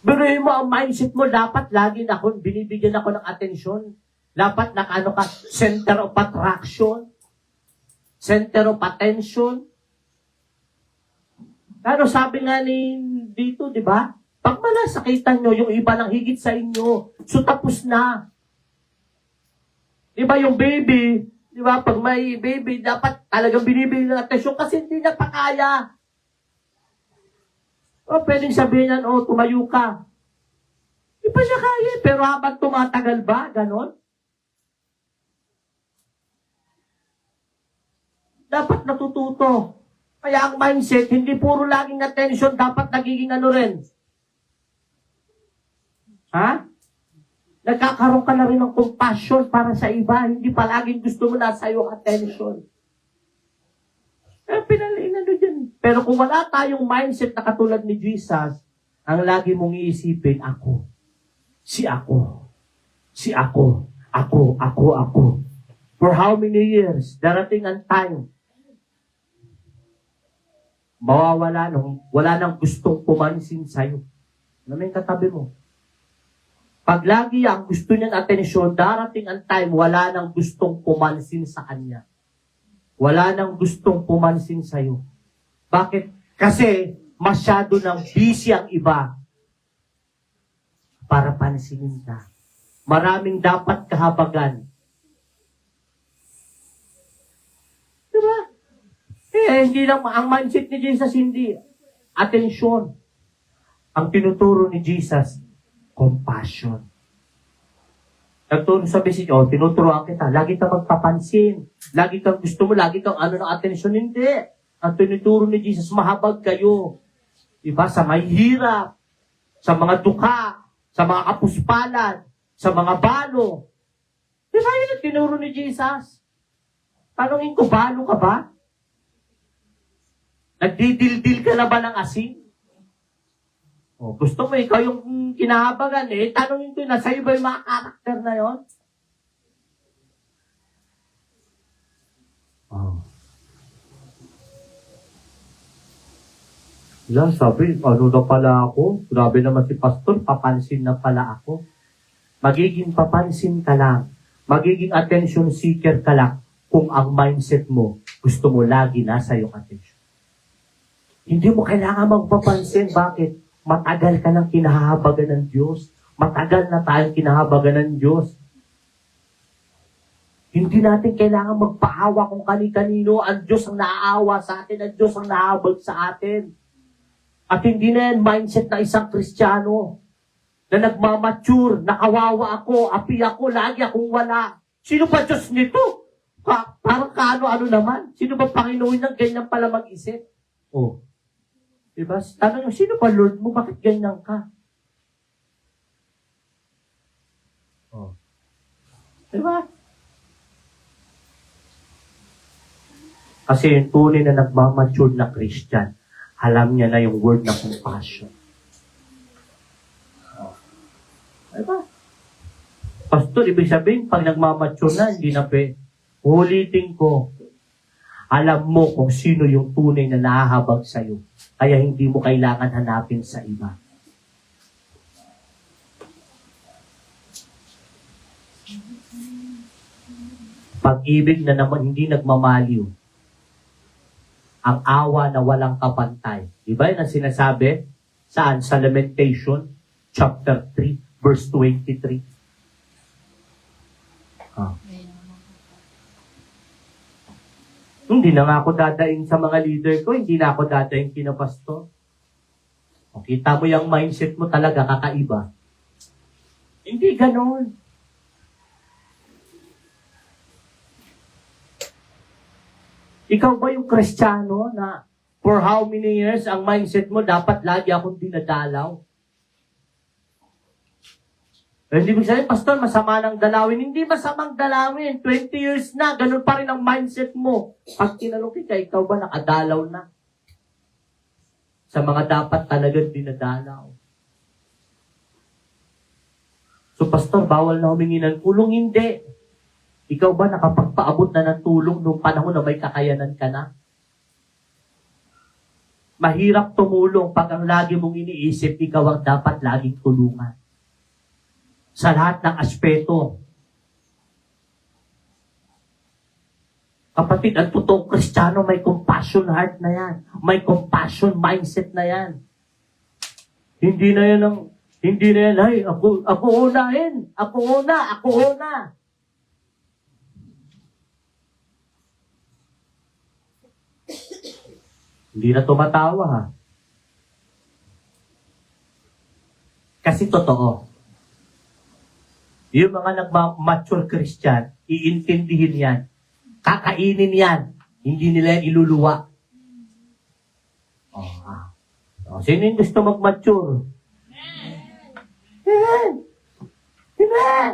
Pero tingin mo ang mindset mo, dapat lagi na ako, binibigyan ako ng atensyon. Dapat nakaano ka, center of attraction, center of attention. Pero sabi nga ni dito, di ba? Pag malasakitan nyo, yung iba nang higit sa inyo, so tapos na. Di ba yung baby, di ba? Pag may baby, dapat talagang binibigyan ng atensyon kasi hindi na pakaya. O pwedeng sabihin yan, tumayo ka. Di pa siya kaya, pero habang tumatagal ba, ganon? Dapat natututo. Kaya ang mindset, hindi puro laging attention, dapat nagiging ano rin. Ha? Nagkakaroon ka na rin ng compassion para sa iba. Hindi palaging gusto mo na sa'yo attention. Pinalinan dyan. Pero kung wala tayong mindset na katulad ni Jesus, ang lagi mong iisipin, ako. Si ako. Si ako. Ako. For how many years? Darating ang time. Mawawala nung wala nang gustong pumansin sa'yo. Ano may katabi mo? Pag lagi ang gusto niyan atensyon, darating ang time, wala nang gustong pumansin sa kanya. Wala nang gustong pumansin sa'yo. Bakit? Kasi masyado nang busy ang iba para pansinin ka. Maraming dapat kahabagan. Diba? Hindi lang, ang mindset ni Jesus hindi atensyon. Ang tinuturo ni Jesus, compassion. Nagturo sa message, tinuturoan kita, lagi kang magpapansin. Lagi kang gusto mo, lagi kang ng atensyon. Hindi. Ang tinuturo ni Jesus, mahabag kayo. Diba? Sa may hirap, sa mga duka, sa mga kapuspalan, sa mga balo. Diba yun ang tinuro ni Jesus? Tanungin ko, balo ka ba? Nagdidildil ka na ba ng asin? Gusto mo, ikaw yung kinahabagan tanungin ko na, sa'yo ba yung mga karakter na yon? Sabi, ano na pala ako? Grabe naman si pastor, papansin na pala ako. Magiging papansin ka lang. Magiging attention seeker ka lang kung ang mindset mo, gusto mo lagi nasa yung attention. Hindi mo kailangan magpapansin. Bakit? Matagal ka nang kinahabagan ng Diyos. Matagal na tayong kinahabagan ng Diyos. Hindi natin kailangan magpaawa kung kani-kanino. Ang Diyos ang naaawa sa atin. Ang Diyos ang nahabag sa atin. At hindi na yan mindset na isang Kristiyano na nagmamature, nakawawa ako, api ako, lagi akong wala. Sino ba Diyos nito? Parang kaano-ano naman. Sino ba Panginoon ng ganyan pala mag-isip? Diba? Tanong nyo, sino ba Lord mo? Bakit ganyan ka? Diba? Kasi yung tunay na nagmamature na Christian, alam niya na yung word na compassion. Diba? Pastor, ibig sabihin, pag nagmamature na, hindi na ulitin ko, alam mo kung sino yung tunay na nahahabag sa'yo. Kaya hindi mo kailangan hanapin sa iba. Pag-ibig na naman hindi nagmamaliw. Ang awa na walang kapantay. Diba yun ang sinasabi? Saan? Sa Lamentation, chapter 3, verse 23. Hindi na nga ako dadaing sa mga leader ko, hindi na ako dadaing kina pastor. Kita mo yung mindset mo talaga kakaiba. Hindi ganon. Ikaw ba yung Kristiyano na for how many years ang mindset mo dapat lagi akong dinadalaw? Hindi mo sabihin, pastor, masama ng dalawin. Hindi masamang dalawin. 20 years na, ganun pa rin ang mindset mo. Pag tinanong ka, ikaw ba nakadalaw na? Sa mga dapat talagang dinadalaw. So, pastor, bawal na humingi ng tulong? Hindi. Ikaw ba nakapagpaabot na ng tulong nung panahon na may kakayanan ka na? Mahirap tumulong pag ang lagi mong iniisip, ikaw ang dapat laging tulungan. Sa lahat ng aspeto. Kapatid, ang totoong Kristiyano, may compassion heart na yan. May compassion mindset na yan. Hindi na yan, ay, ako unahin. Ako una. Hindi na tumatawa, ha? Kasi totoo. Yung mga nagma-mature Christian, iintindihin yan. Kakainin yan. Hindi nila yan iluluwa. Sino yung gusto mag-mature? Amen!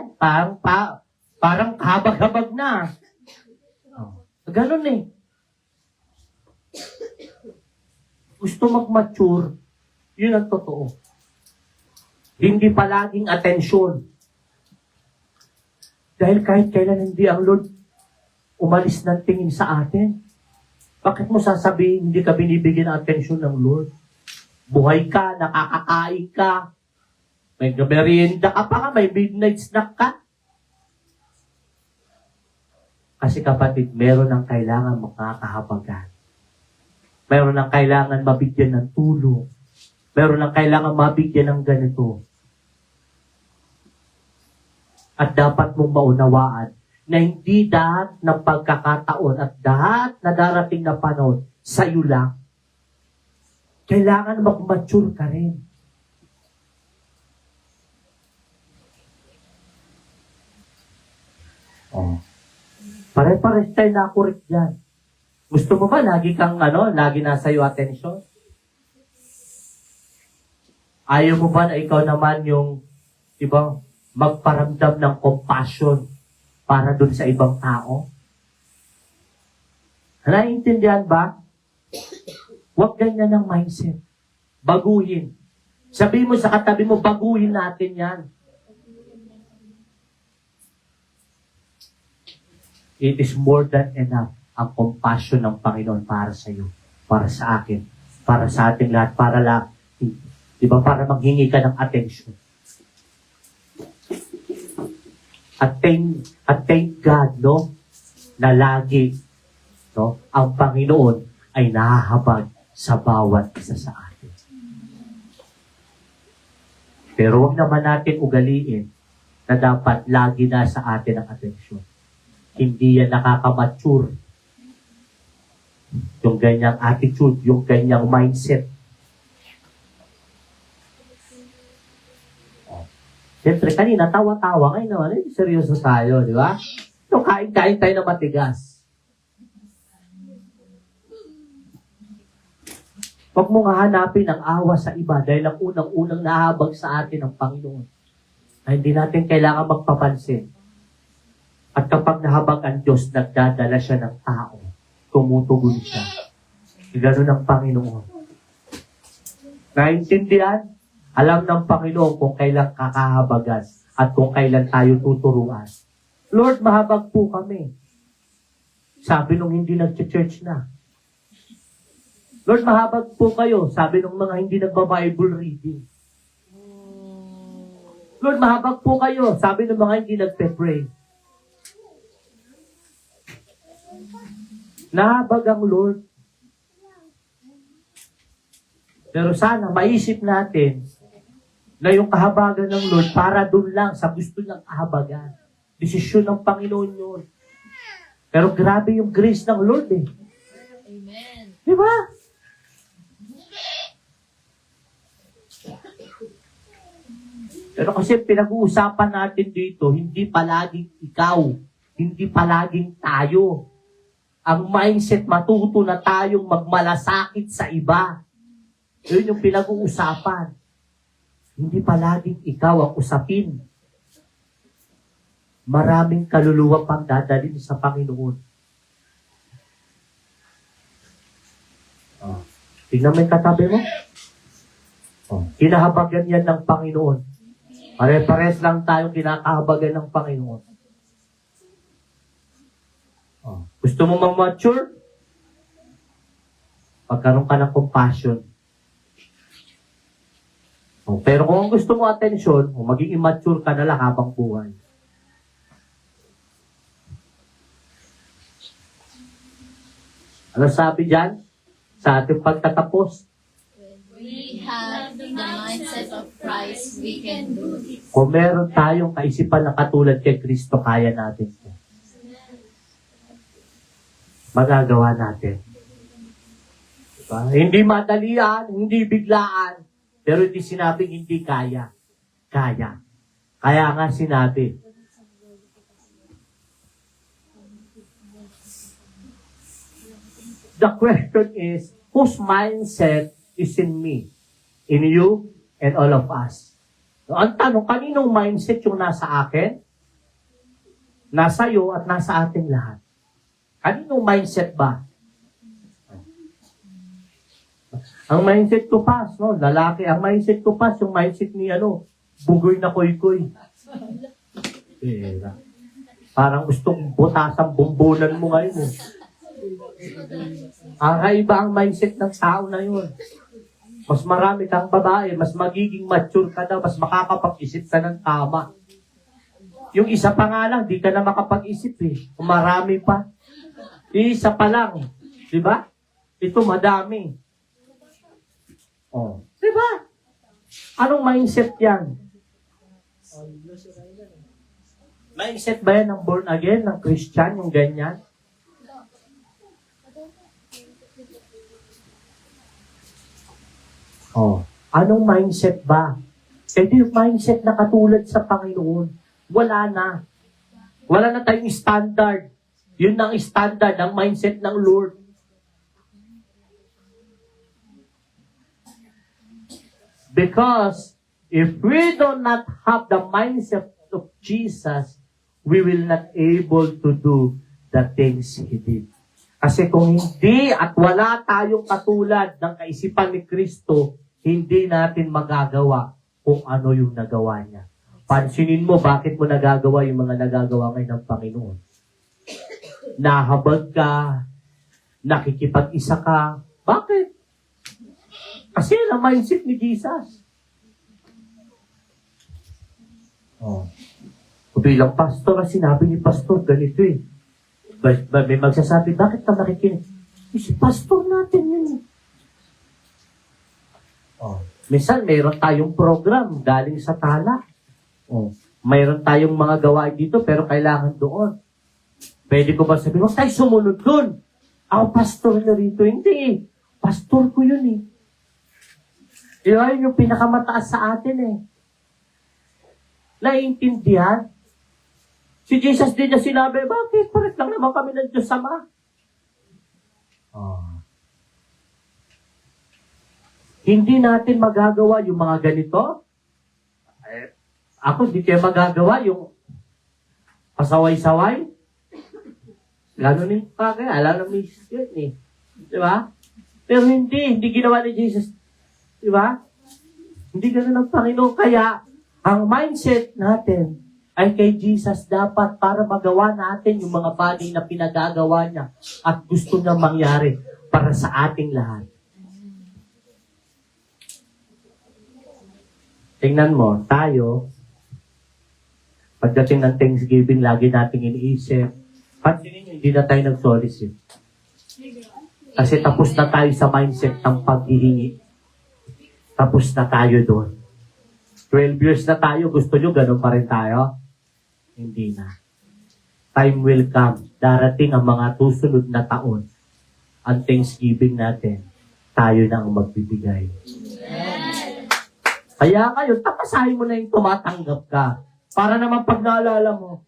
Parang habag-habag na. Ganun eh. Gusto mag-mature, yun ang totoo. Hindi palaging atensyon. Dahil kahit kailan hindi ang Lord umalis ng tingin sa atin, bakit mo sasabihin hindi ka binibigyan ng atensyon ng Lord? Buhay ka, nakakakain ka, may merienda ka pa ka, may midnight snack ka. Kasi kapatid, meron ang kailangan makakahabagan. Meron ang kailangan mabigyan ng tulong. Meron ang kailangan mabigyan ng ganito. At dapat mong maunawaan na hindi lahat ng pagkakataon at lahat na darating na panahon sa iyo lang. Kailangan mag-mature ka rin. Pare-pares tayo na-correct dyan. Gusto mo ba lagi kang lagi nasa iyo attention? Ayaw mo ba na ikaw naman yung ibang magparamdam ng compassion para dun sa ibang tao? Naiintindihan ba? Huwag ganyan ang mindset. Baguhin. Sabihin mo sa katabi mo, baguhin natin yan. It is more than enough ang compassion ng Panginoon para sa iyo, para sa akin, para sa ating lahat, para maghingi ka ng attention. At thank God, na lagi, ang Panginoon ay nahahabag sa bawat isa sa atin. Pero huwag naman natin ugaliin na dapat lagi nasa atin ang atensyon. Hindi yan nakakamature. Yung ganyang attitude, yung ganyang mindset. Siyempre, kanina, tawa-tawa. Ngayon naman, seryoso tayo, di ba? Yung kain-kain tayo na matigas. Huwag mong hahanapin ang awa sa iba dahil ang unang-unang nahabag sa atin ang Panginoon. Na hindi natin kailangan magpapansin. At kapag nahabag ang Diyos, nagdadala siya ng tao. Tumutugon siya. Ganun ang Panginoon. Naintindihan? Alam ng Panginoon kung kailan kakahabagan at kung kailan tayo tuturuan. Lord, mahabag po kami. Sabi nung hindi nag-church na. Lord, mahabag po kayo. Sabi nung mga hindi nagba-Bible reading. Lord, mahabag po kayo. Sabi ng mga hindi nagpe-pray. Nahabag ang Lord. Pero sana maisip natin na yung kahabagan ng Lord para doon lang sa gusto niyang kahabagan. Desisyon ng Panginoon yun. Pero grabe yung grace ng Lord eh. Amen. Di ba? Pero kasi pinag-uusapan natin dito, hindi palaging ikaw, hindi palaging tayo. Ang mindset, matuto na tayong magmalasakit sa iba. Yun yung pinag-uusapan. Hindi palaging ikaw ang usapin. Maraming kaluluwa pang dadalhin sa Panginoon. Tingnan mo yung katabi mo. Kinahabagan yan ng Panginoon. Pare-pares lang tayong kinakahabagan ng Panginoon. Gusto mo mag-mature? Pagkaroon ka ng compassion. Pero kung ang gusto mo atensyon, maging immature ka na lang habang buhay. Ano sabi dyan? Sa ating pagtatapos, We have the mindset of Christ. We can do this. kung meron tayong kaisipan na katulad kay Kristo, kaya natin ito. Magagawa natin. Diba? Hindi madalian, hindi biglaan, pero hindi sinabing hindi kaya. Kaya. Kaya nga sinabi. The question is, whose mindset is in me, in you, and all of us? So, ang tanong, kaninong mindset yung nasa akin, nasa iyo, at nasa ating lahat? Kaninong mindset ba? Ang mindset ko pas, no? Lalaki, ang mindset ko pas, yung mindset ni bugoy na koy-koy. Parang gustong butasang bumbunan mo ngayon. Ang iba ang mindset ng tao na yun. Mas marami kang babae, mas magiging mature ka daw, mas makakapag-isip ka ng tama. Yung isa pa nga lang, di ka na makapag-isip eh. Kung marami pa. Isa pa lang. Di ba? Ito madami. Oh. Di ba? Anong mindset yan? Mindset ba yan ng born again, ng Christian, yung ganyan? Oh, anong mindset ba? Ito yung mindset na katulad sa Panginoon. Wala na. Wala na tayong standard. Yun ang standard, ang mindset ng Lord. Because if we do not have the mindset of Jesus, we will not able to do the things He did. Kasi kung hindi at wala tayong katulad ng kaisipan ni Kristo, hindi natin magagawa kung ano yung nagawa niya. Pansinin mo, bakit mo nagagawa yung mga nagagawa ngayon ng Panginoon? Nahabag ka, nakikipag-isa ka. Bakit? Kasi ang mindset ni Jesus. Oh. Bilang pastor, sinabi ni pastor, ganito eh. May magsasabi, bakit ka nakikinig? Si pastor natin yun. Oh. Minsan, mayroon tayong program galing sa tala. Oh. Mayroon tayong mga gawain dito, pero kailangan doon. Pwede ko ba sabihin, huwag tayo sumunod doon. Ako, pastor na rito. Hindi. Pastor ko yun eh. Yun yung pinakamataas sa atin eh. Naiintindihan? Si Jesus din niya sinabi, bakit? Parit lang naman kami ng Diyos Ama. Oh. Hindi natin magagawa yung mga ganito. Ako, hindi kayo magagawa yung pasaway-saway. Lalo ni Pagay, alam na misis yun eh. Diba? Pero hindi ginawa ni Jesus. Diba? Hindi ganun ang Panginoon. Kaya, ang mindset natin ay kay Jesus dapat para magawa natin yung mga bagay na pinagagawa niya at gusto niya mangyari para sa ating lahat. Tingnan mo, tayo, pagdating ng Thanksgiving, lagi nating iniisip, pansinin nyo, hindi na tayo nag-solicit. Kasi tapos na tayo sa mindset ng paghihingi. Tapos na tayo doon. 12 years na tayo, gusto nyo, ganun pa rin tayo? Hindi na. Time will come. Darating ang mga susunod na taon. Ang Thanksgiving natin, tayo na ang magbibigay. Kaya kayo, tapasahin mo na yung tumatanggap ka. Para naman pag naalala mo,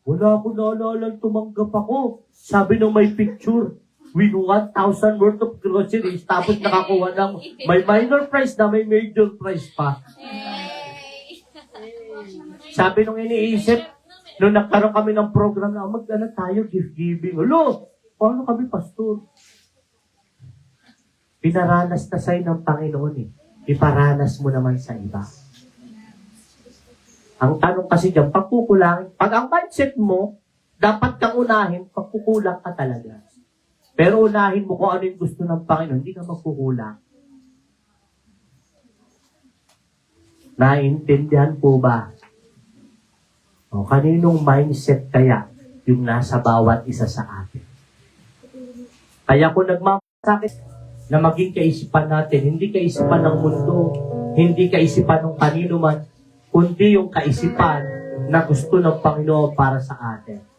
wala ko naalala tumanggap ako. Sabi nung may picture, win 1,000 worth of groceries, tapos nakakuha ng may minor prize na may major prize pa. Sabi nung iniisip, nung nagkaroon kami ng program na mag-ano tayo, gift giving. Alo, paano kami, pastor? Pinaranas na sa'yo ng Panginoon eh. Iparanas mo naman sa iba. Ang tanong kasi dyan, pagkukulangin. Pag ang mindset mo, dapat kang unahin, pagkukulang ka talaga. Pero unahin mo kung ano yung gusto ng Panginoon, hindi ka magkukulang. Naintindihan po ba? O, kaninong mindset kaya yung nasa bawat isa sa atin? Kaya kung nagmamalasakit na maging kaisipan natin, hindi kaisipan ng mundo, hindi kaisipan ng kanino man, kundi yung kaisipan na gusto ng Panginoon para sa atin.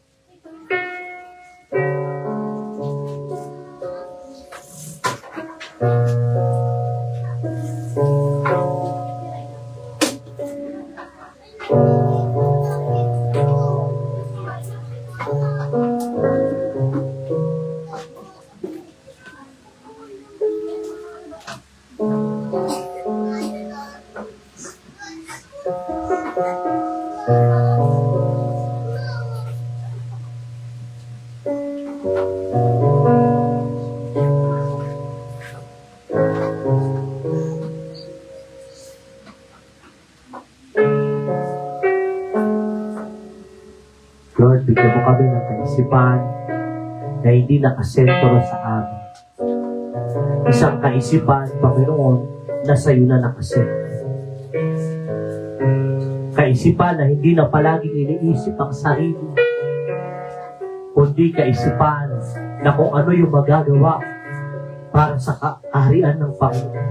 Lord, bigyan mo kami ng kaisipan na hindi nakasentro sa amin. Isang kaisipan, Panginoon, na sa iyo na nakasentro. Kaisipan na hindi na palaging iniisip ang sarili, kundi kaisipan na kung ano yung magagawa para sa kaharian ng Panginoon.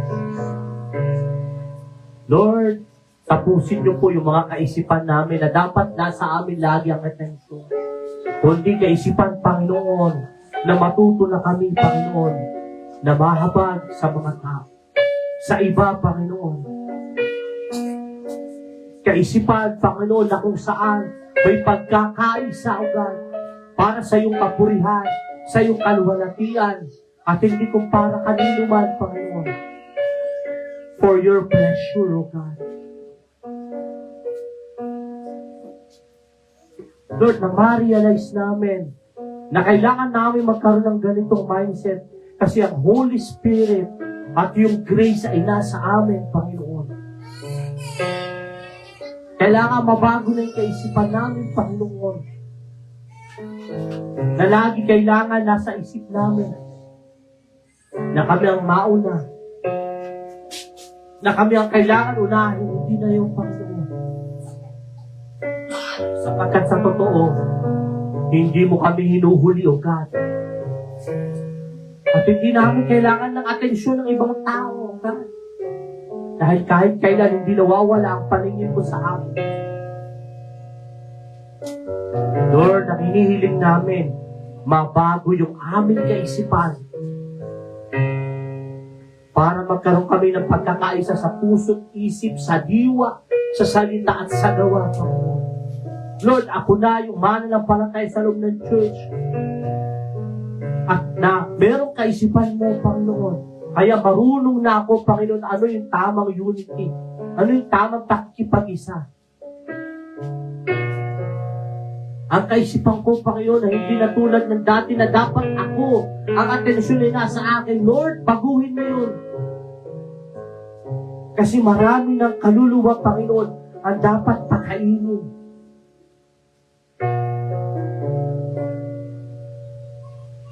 Lord, tapusin niyo po yung mga kaisipan namin na dapat nasa amin lagi ang atensyon. Kundi kaisipan, Panginoon, na matuto na kami, Panginoon, na mahabag sa mga tao. Sa iba, Panginoon. Kaisipan, Panginoon, na kung saan may pagkakaisa, O God, para sa iyong kapurihan, sa iyong kaluwalhatian, at hindi kung para kanino man, Panginoon. For your pleasure, O God. Lord, na ma-realize namin na kailangan namin magkaroon ng ganitong mindset kasi ang Holy Spirit at yung grace ay nasa amin, Panginoon. Kailangan mabago na yung kaisipan namin, Panginoon. Na lagi kailangan nasa isip namin na kami ang mauna. Na kami ang kailangan unahin, hindi na yung Panginoon. Sapagkat sa totoo, hindi mo kami hinuhuli, O God. At hindi namin kailangan ng atensyon ng ibang tao, O God. Dahil kahit kailan hindi nawawala ang paningin mo sa amin. Lord, ang hinihiling namin, mabago yung aming kaisipan para magkaroon kami ng pagkakaisa sa puso't isip, sa diwa, sa salita at sa gawa, Panginoon. Lord, ako na yung mananampalataya sa loob ng church. At na merong kaisipan mo, Panginoon. Kaya marunong na ako, Panginoon, ano yung tamang unity. Ano yung tamang pakikipag-isa. Ang kaisipan ko, Panginoon, na hindi na tulad ng dati na dapat ako, ang atensyon ay nasa akin. Lord, baguhin mo yun. Kasi marami ng kaluluwa, Panginoon, ang dapat pakainin.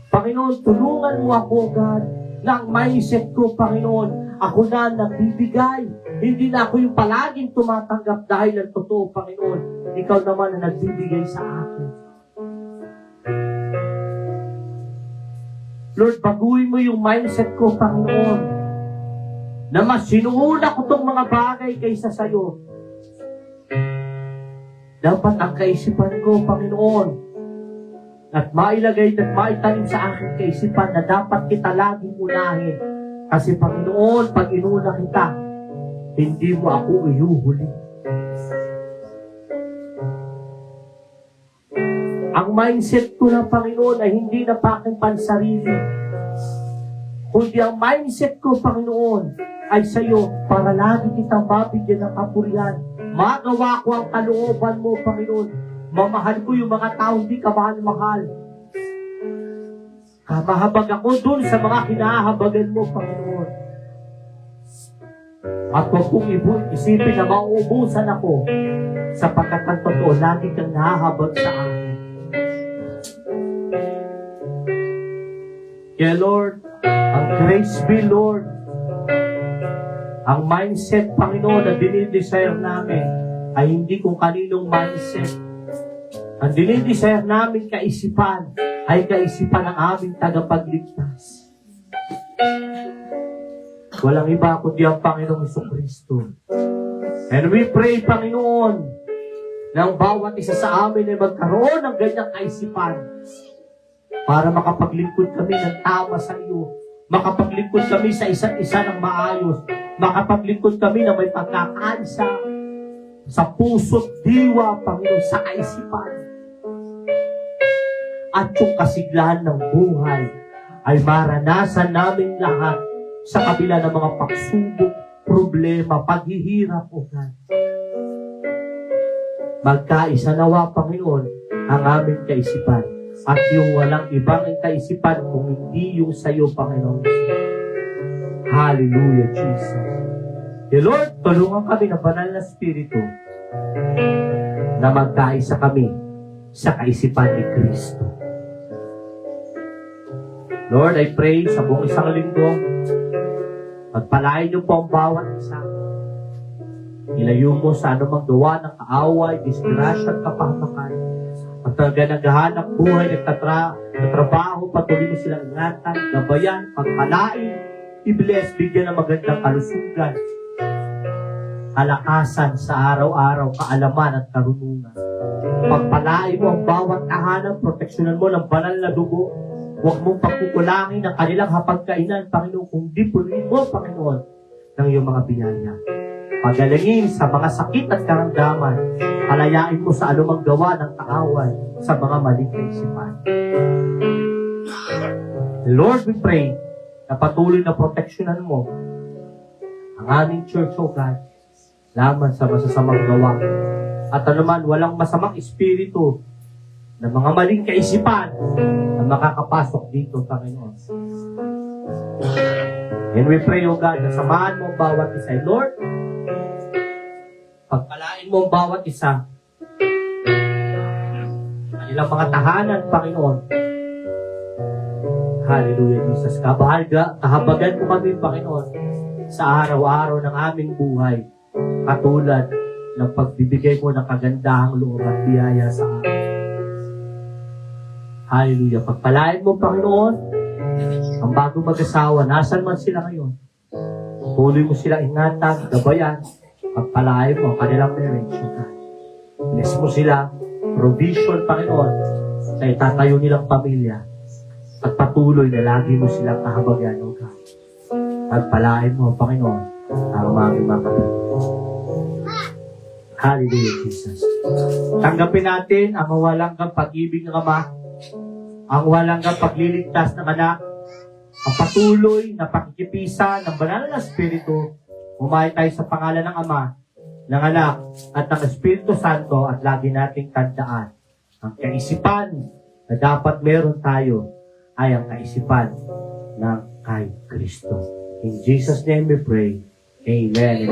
Panginoon, tulungan mo ako, God, na ang mindset ko, Panginoon, ako na nagbibigay. Hindi na ako yung palaging tumatanggap dahil ang totoo, Panginoon, ikaw naman na nagbibigay sa akin. Lord, baguhin mo yung mindset ko, Panginoon, na mas sinuuna ko tong mga bagay kaysa sa'yo. Dapat ang kaisipan ko, Panginoon, at mailagay at maitanim sa aking kaisipan na dapat kita laging unahin. Kasi Panginoon, pag inuna kita, hindi mo ako ihuhuli. Ang mindset ko ng Panginoon ay hindi na pa aking pansarili. Kundi ang mindset ko, Panginoon, ay sa iyo para lagi kitang mabigyan ng kapurihan. Magawa ko ang kalooban mo, Panginoon. Mamahal ko yung mga tao hindi ka mahal-mahal. Mahabag ako dun sa mga hinahabagan mo, Panginoon. At huwag kong isipin na mauubusan ako sapagkat ang totoo, lagi kang nahahabag sa akin. Kaya Lord, ang grace be Lord, ang mindset, Panginoon, na dinidesire namin ay hindi kung kaninong mindset. Ang dinidesire namin kaisipan ay kaisipan ng aming tagapagligtas. Walang iba kundi ang Panginoong Jesucristo. And we pray, Panginoon, ng bawat isa sa amin ay magkaroon ng ganyang kaisipan para makapaglingkod kami ng tama sa iyo, makapaglingkod kami sa isa't isa ng maayos, makapaglingkod kami na may pagkakaisa sa puso't diwa, Panginoon, sa kaisipan. At yung kasiglahan ng buhay ay maranasan namin lahat sa kabila ng mga pagsubok, problema, paghihirap, O God. Magkaisa nawa, Panginoon, ang aming kaisipan at yung walang ibang kaisipan kung hindi yung sa iyo, Panginoon. Hallelujah, Jesus. Lord, tulungan kami ng banal na Espiritu na magkaisa kami sa kaisipan ni Kristo. Lord, I pray sa buong isang linggo, pagpalain niyo po ang bawat isa. Ilayo mo sa anumang gawa ng kaaway, disgrasya at kapahamakan. At naghahanap buhay, nagtatrabaho, patuloy mo silang ingatan, gabayan, pagpalain, i-bless, bigyan ng magandang kalusugan, kalakasan sa araw-araw, kaalaman at karunungan. Pagpalain mo ang bawat tahanan, proteksyonan mo ng banal na dugo. Huwag mong pagkukulangin ang kanilang hapagkainan, Panginoon, kung di punuin mo, Panginoon, ng iyong mga biyaya. Pagalingin sa mga sakit at karamdaman, palayain mo sa anumang gawa ng kaaway sa mga maling kaisipan. Lord, we pray na patuloy na proteksyonan mo ang aming church, O God, laban sa masasamang gawa. At anuman, walang masamang espiritu ng mga maling kaisipan na makakapasok dito, Panginoon. And we pray, O God, na samahan mo ang bawat isa. Lord, pagpalain mo ang bawat isa, kanilang mga tahanan, Panginoon. Hallelujah, Jesus. Kahabagan mo kami, Panginoon, sa araw-araw ng aming buhay, katulad ng pagbibigay mo ng kagandahang loob at biyaya sa amin. Hallelujah. Pagpalain mo, Panginoon, ang bagong mag-asawa, nasan man sila ngayon, tuloy mo silang ingatan, gabayan, pagpalain mo ang kanilang marriage. Bless mo sila, provision, Panginoon, sa itatayo nilang pamilya, at patuloy na lagi mo silang kahabagyan, O God. Pagpalain mo, Panginoon, ang aming mga kapatid. Hallelujah, Jesus. Tanggapin natin ang walang pag-ibig ng Ama, ang walang pagliligtas ng anak, ang patuloy na pakikipisa ng banal na Espiritu. Umay tayo sa pangalan ng Ama, ng Anak, at ng Espiritu Santo, at lagi nating tandaan ang kaisipan na dapat meron tayo ay ang kaisipan ng kay Kristo. In Jesus' name we pray. Amen.